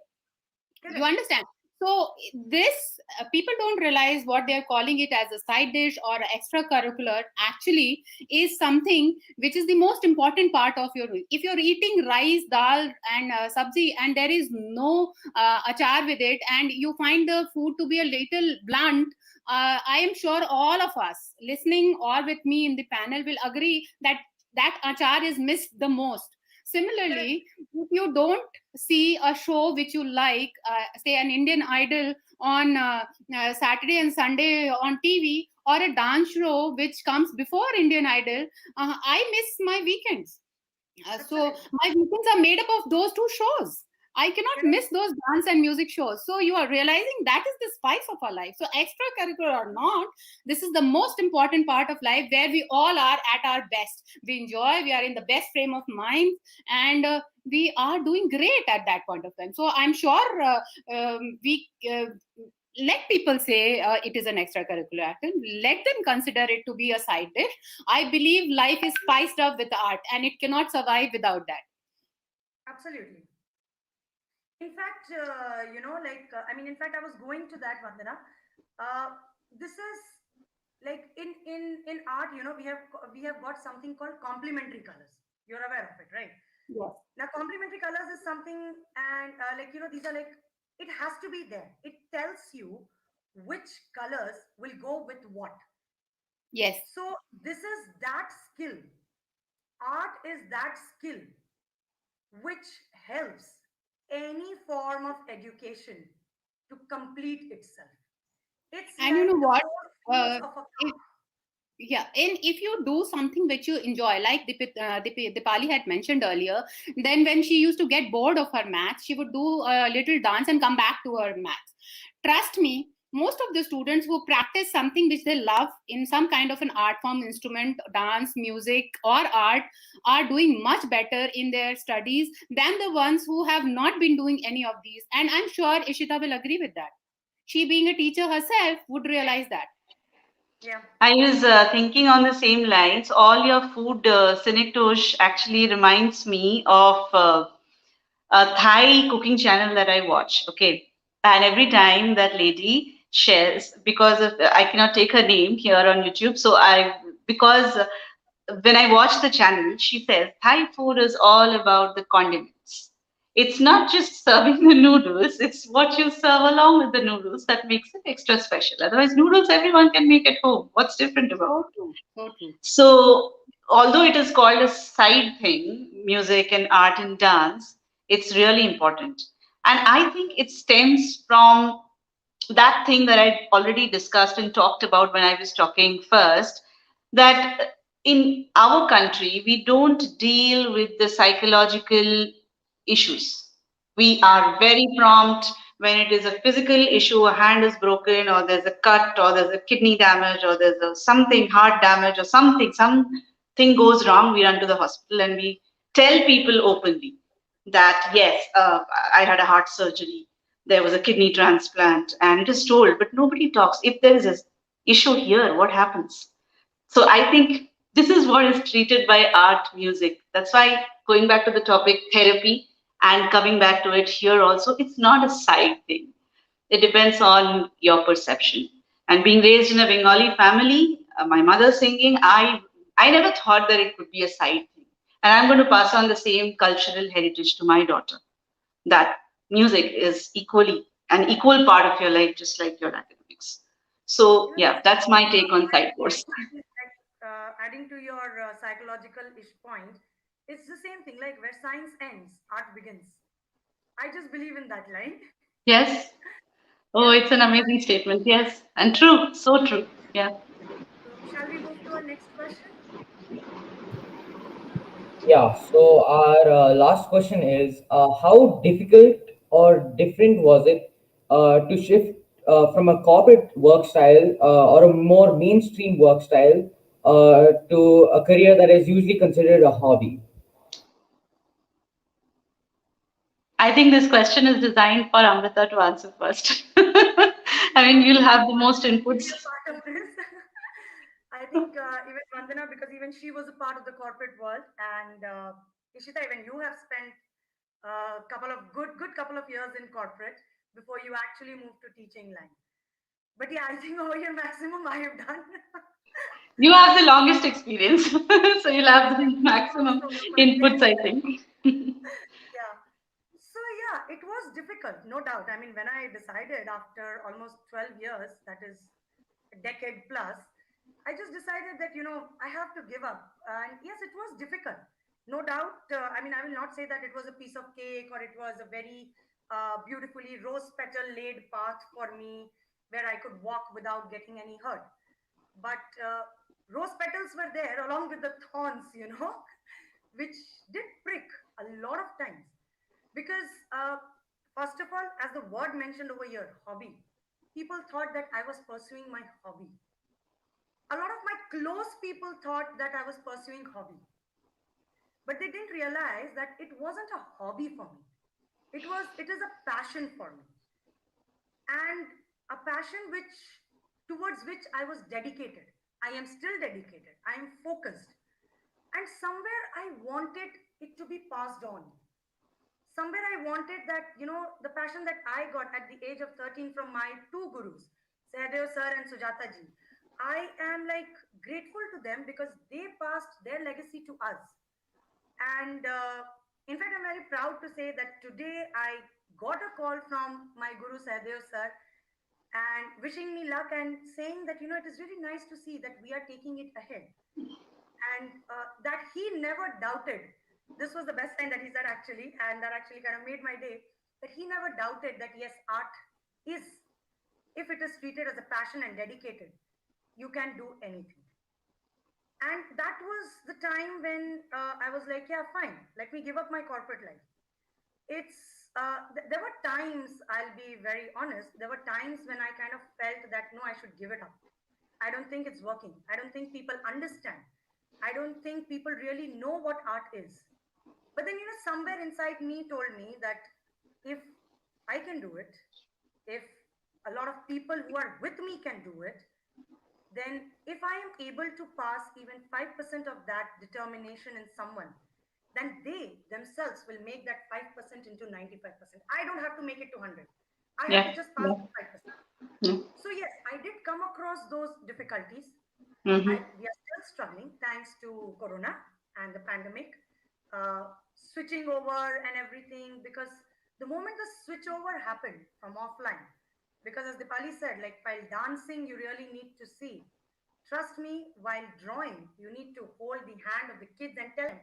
D: You
B: Correct.
D: understand? So this people don't realize what they're calling it as a side dish or extracurricular actually is something which is the most important part of your meal. If you're eating rice, dal and sabzi, and there is no achar with it, and you find the food to be a little blunt, I am sure all of us listening or with me in the panel will agree that that achar is missed the most.
B: Correct.
D: Similarly, if you don't see a show which you like, say an Indian Idol on Saturday and Sunday on TV, or a dance show which comes before Indian Idol, I miss my weekends. So
B: Absolutely.
D: my weekends are made up of those two shows. I cannot
B: Correct.
D: miss those dance and music shows. So you are realizing that is the spice of our life. So extracurricular or not, this is the most important part of life where we all are at our best. We enjoy, we are in the best frame of mind, and we are doing great at that point of time. So I'm sure we let people say it is an extracurricular activity. Let them consider it to be a side dish. I believe life is spiced up with art and it cannot survive without that.
B: Absolutely. In fact, in fact, I was going to that, Vandana. This is like in art, we have got something called complementary colors. You're aware of it, right?
D: Yes.
B: Now, complementary colors is something, and these are like, it has to be there. It tells you which colors will go with what.
D: Yes.
B: So this is that skill. Art is that skill which helps any form of education to complete itself. It's
D: And you
B: like
D: know
B: the
D: what?
B: four fields
D: Uh,
B: of a
D: it,
B: craft.
D: Yeah, and if you do something which you enjoy, like Dipali had mentioned earlier, then when she used to get bored of her maths, she would do a little dance and come back to her maths. Trust me, most of the students who practice something which they love in some kind of an art form, instrument, dance, music, or art, are doing much better in their studies than the ones who have not been doing any of these. And I'm sure Ishita will agree with that. She, being a teacher herself, would realize that.
B: Yeah.
C: I was thinking on the same lines. All your food, Cinetosh, actually reminds me of a Thai cooking channel that I watch. Okay, and every time that lady shares, because of I cannot take her name here on YouTube, so I because when I watch the channel, she says Thai food is all about the condiments. It's not just serving the noodles, it's what you serve along with the noodles that makes it extra special. Otherwise, noodles everyone can make at home. What's different about
D: So
C: it?
D: true. So true.
C: So, although it is called a side thing, music and art and dance, it's really important. And I think it stems from that thing that I already discussed and talked about when I was talking first, that in our country, we don't deal with the psychological issues. We
B: Yeah.
C: are very prompt when it is a physical issue, a hand is broken, or there's a cut, or there's a kidney damage, or there's a something heart damage, or something goes wrong. We run to the hospital and we tell people openly that yes, I had a heart surgery, there was a kidney transplant, and it is told, but nobody talks. If there is an issue here, what happens? So I think this is what is treated by art music. That's why going back to the topic therapy and coming back to it here also, it's not a side thing. It depends on your perception. And being raised in a Bengali family, my mother singing, I never thought that it could be a side thing. And I'm going to pass on the same cultural heritage to my daughter, that music is equally an equal part of your life, just like your academics. So,
B: Yes.
C: yeah, that's my take on
B: I
C: side
B: think
C: course.
B: like adding to your psychological ish point, it's the same thing. Like where science ends, art begins. I just believe in that line.
C: Yes.
B: Yeah.
C: Oh, it's an amazing statement. Yes. And true. So true. Yeah.
B: So shall we move to our next question?
A: Yeah, so our last question is how difficult or different was it to shift from a corporate work style or a more mainstream work style to a career that is usually considered a hobby?
C: I think this question is designed for Amrita to answer first. I mean, you'll have the most
B: Be
C: inputs.
B: a part of this. I think even Vandana, because even she was a part of the corporate world, and Ishita, even you have spent a couple of good couple of years in corporate before you actually moved to teaching line. But yeah, I think over here maximum I have done.
C: You have the longest experience, so you'll
B: Yeah,
C: have the
B: thank you
C: maximum
B: so much.
C: inputs, I think.
B: Yeah. So yeah, it was difficult, no doubt. I mean, when I decided after almost 12 years, that is a decade plus, I just decided that, I have to give up. And yes, it was difficult, no doubt. I mean, I will not say that it was a piece of cake or it was a very beautifully rose petal laid path for me where I could walk without getting any hurt. But rose petals were there along with the thorns, which did prick a lot of times. Because, first of all, as the word mentioned over here, hobby, people thought that I was pursuing my hobby. A lot of my close people thought that I was pursuing hobby, but they didn't realize that it wasn't a hobby for me. It is a passion for me, and a passion towards which I was dedicated. I am still dedicated. I am focused, and somewhere I wanted it to be passed on. Somewhere I wanted that, the passion that I got at the age of 13 from my two gurus, Sahadev sir and Sujata ji. I am like grateful to them because they passed their legacy to us. And in fact, I'm very proud to say that today I got a call from my guru Sahadev sir and wishing me luck and saying that, it is really nice to see that we are taking it ahead and that he never doubted. This was the best line that he said actually, and that actually kind of made my day. That he never doubted that yes, art is, if it is treated as a passion and dedicated, you can do anything. And that was the time when I was like, yeah, fine, let me give up my corporate life. There were times, I'll be very honest, there were times when I kind of felt that no, I should give it up. I don't think it's working. I don't think people understand. I don't think people really know what art is. But then, somewhere inside me told me that if I can do it, if a lot of people who are with me can do it, then if I am able to pass even 5% of that determination in someone, then they themselves will make that 5% into 95%. I don't have to make it to 100. I have
C: Yeah.
B: to just pass the 5%.
C: Yeah.
B: So yes, I did come across those difficulties.
C: Mm-hmm.
B: We are still struggling thanks to Corona and the pandemic, switching over and everything. Because the moment the switch over happened from offline, because as Dipali said, like while dancing, you really need to see. Trust me, while drawing, you need to hold the hand of the kids and tell them,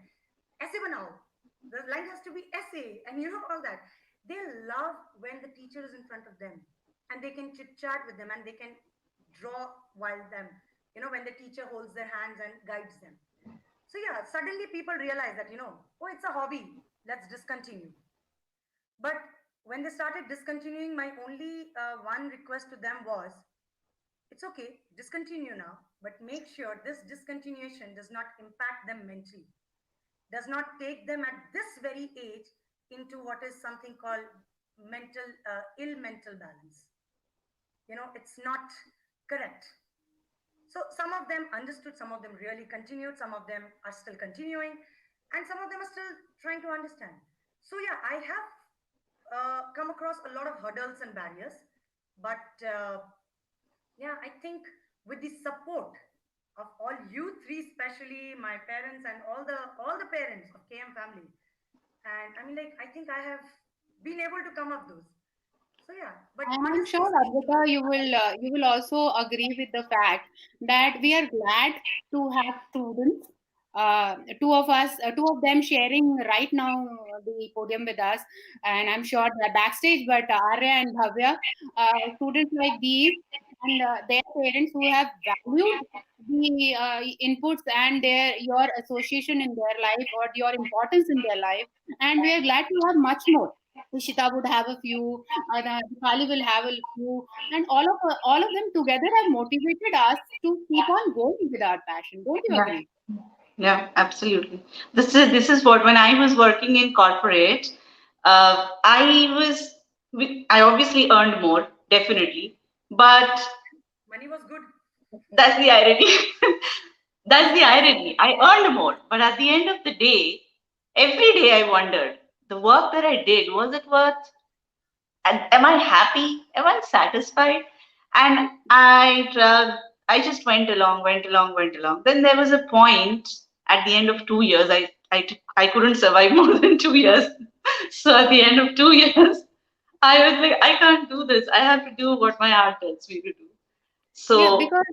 B: "Aise banao." The line has to be essay, and all that. They love when the teacher is in front of them and they can chit chat with them and they can draw while them, when the teacher holds their hands and guides them. So, yeah, suddenly people realize that, oh, it's a hobby, let's discontinue. But when they started discontinuing, my only one request to them was, it's okay, discontinue now, but make sure this discontinuation does not impact them mentally, does not take them at this very age into what is something called ill mental balance. It's not correct. So some of them understood, some of them really continued, some of them are still continuing, and some of them are still trying to understand. So yeah, I have come across a lot of hurdles and barriers, but yeah, I think with the support of all you three, especially my parents and all the parents of KM family, and I mean, like, I think I have been able to come up those. So yeah, but
D: And I'm
B: honestly
D: sure,
B: speaking,
D: Advita, you will also agree with the fact that we are glad to have students. Two of us, two of them sharing right now the podium with us, and I'm sure they're backstage. But Arya and Bhavya, students like these and their parents who have valued the inputs and your association in their life or your importance in their life, and we are glad to have much more. Ishita would have a few, Dipali will have a few, and all of them together have motivated us to keep on going with our passion. Don't you
C: Yeah.
D: agree?
C: Yeah, absolutely. This is what when I was working in corporate, I obviously earned more, definitely, but
B: money was good.
C: that's the irony. That's the irony. I earned more, but at the end of the day, every day I wondered, the work that I did, was it worth? And am I happy? Am I satisfied? And I just went along, went along, went along. Then there was a point at the end of 2 years. I couldn't survive more than 2 years. So at the end of 2 years, I was like, I can't do this. I have to do what my heart tells me to do.
D: Yeah,
C: So
D: because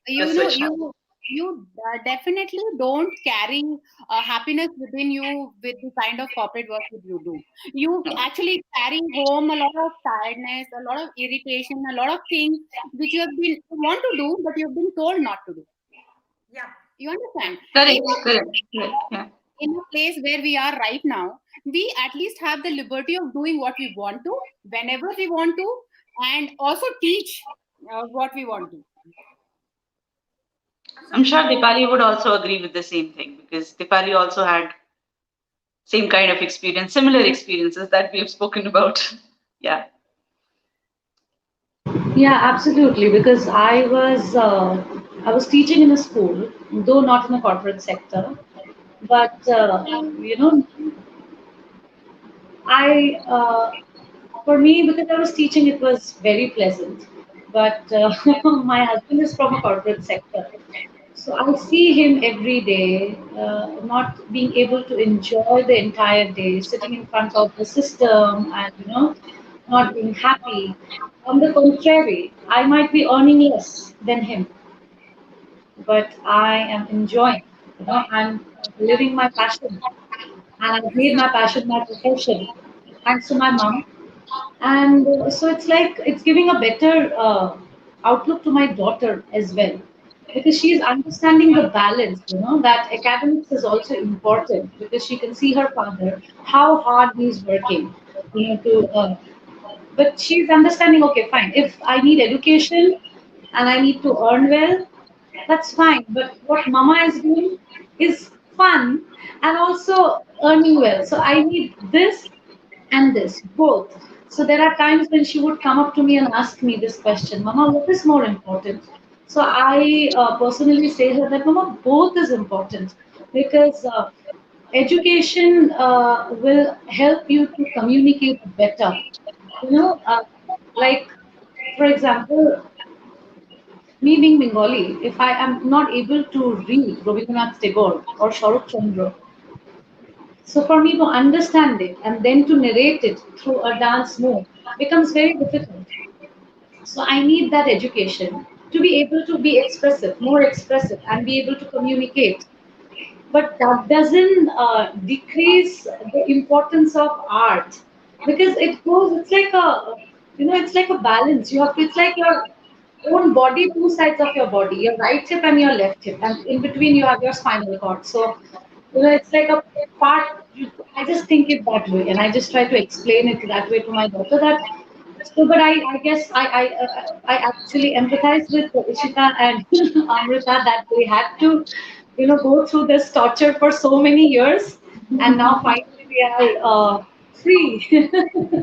C: the
D: you know
C: switch happened.
D: you definitely don't carry happiness within you with the kind of corporate work that you do. You actually carry home a lot of tiredness, a lot of irritation, a lot of things which you want to do, but you've been told not to do.
B: Yeah,
D: You
B: yeah.
D: understand? In
C: Correct,
D: a
C: correct, correct. Yeah.
D: place where we are right now, we at least have the liberty of doing what we want to, whenever we want to, and also teach what we want to.
C: I'm sure
B: Absolutely.
C: Dipali would also agree with the same thing because Dipali also had same kind of experience, similar experiences that we have spoken about. Yeah.
E: Yeah, absolutely. Because I was teaching in a school, though not in a corporate sector, but I for me, because I was teaching, it was very pleasant. But my husband is from a corporate sector, so I see him every day, not being able to enjoy the entire day, sitting in front of the system and not being happy. On the contrary, I might be earning less than him, but I am enjoying. I'm living my passion, and I've made my passion my profession. Thanks to my mom, and so it's like it's giving a better outlook to my daughter as well. because she is understanding the balance, that academics is also important because she can see her father, how hard he's working, to but she's understanding, okay, fine. If I need education and I need to earn well, that's fine. But what mama is doing is fun and also earning well. So I need this and this, both. So there are times when she would come up to me and ask me this question, Mama, what is more important? So I personally say her that, Mama, both is important because education will help you to communicate better. You know, uh, like, for example, me being Bengali, if I am not able to read Rabindranath Tagore or Sharat Chandra, so for me to understand it and then to narrate it through a dance move becomes very difficult. So I need that education to be able to be expressive, more expressive, and be able to communicate. But that doesn't decrease the importance of art because it goes. It's like it's like a balance. You have to. It's like your own body, two sides of your body, your right hip and your left hip, and in between you have your spinal cord. So, it's like a part. I just think it that way, and I just try to explain it that way to my daughter. That so, but I guess I actually empathize with Ishita and Amrita that they had to, go through this torture for so many years, and now finally we are free.
B: Pauline,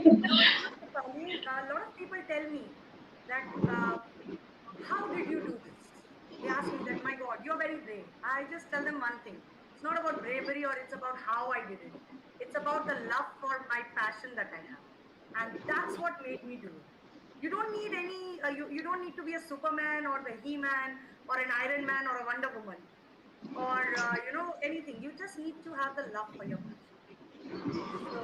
B: a lot of people tell me that how did you do this? They ask me that, my God, you're very brave. I just tell them one thing. It's not about bravery or it's about how I did it. It's about the love for my passion that I have. And that's what made me do it. You don't need you don't need to be a Superman or the He-Man or an Iron Man or a Wonder Woman or, anything. You just need to have the love for your passion.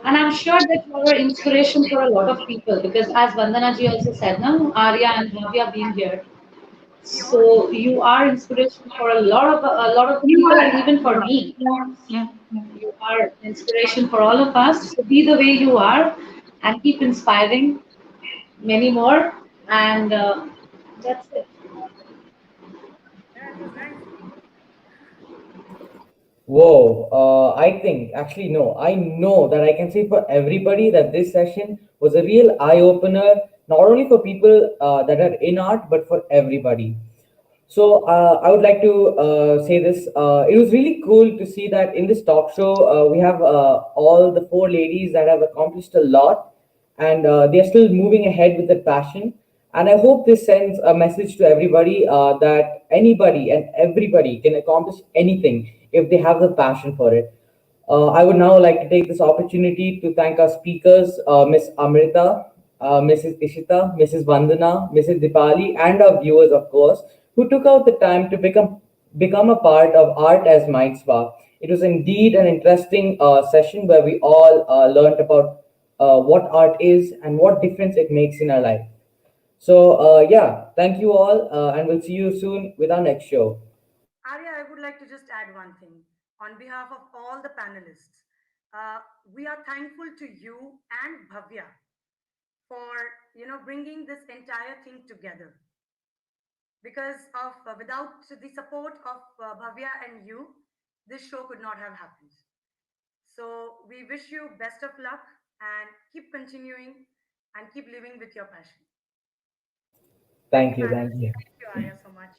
E: And
B: So
E: I'm sure that you are an inspiration for a lot of people because, as Vandana ji also said, no, Arya and Bhavya being here,
B: we all,
E: so you are inspiration for a lot of the people, and even for me.
C: Yeah.
E: You are inspiration for all of us. So be the way you are, and keep inspiring many more. And that's it.
B: yeah, it was nice.
A: Whoa, I think, actually, no, I know that I can say for everybody that this session was a real eye opener, not only for people that are in art, but for everybody. So I would like to say this. It was really cool to see that in this talk show, we have all the four ladies that have accomplished a lot and they are still moving ahead with their passion. And I hope this sends a message to everybody that anybody and everybody can accomplish anything if they have the passion for it. I would now like to take this opportunity to thank our speakers, Ms. Amrita, Mrs. Ishita, Mrs. Vandana, Mrs. Dipali, and our viewers, of course, who took out the time to become a part of Art as Mind Spa. It was indeed an interesting session where we all learned about what art is and what difference it makes in our life. So, yeah, thank you all, and we'll see you soon with our next show.
B: Arya, I would like to just add one thing. On behalf of all the panelists, we are thankful to you and Bhavya for bringing this entire thing together. Because of without the support of Bhavya and you, this show could not have happened. So we wish you best of luck and keep continuing and keep living with your passion. Thank
A: Thank
B: you,
A: you, thank
B: panelists.
A: you.
B: Thank you, Arya, so much.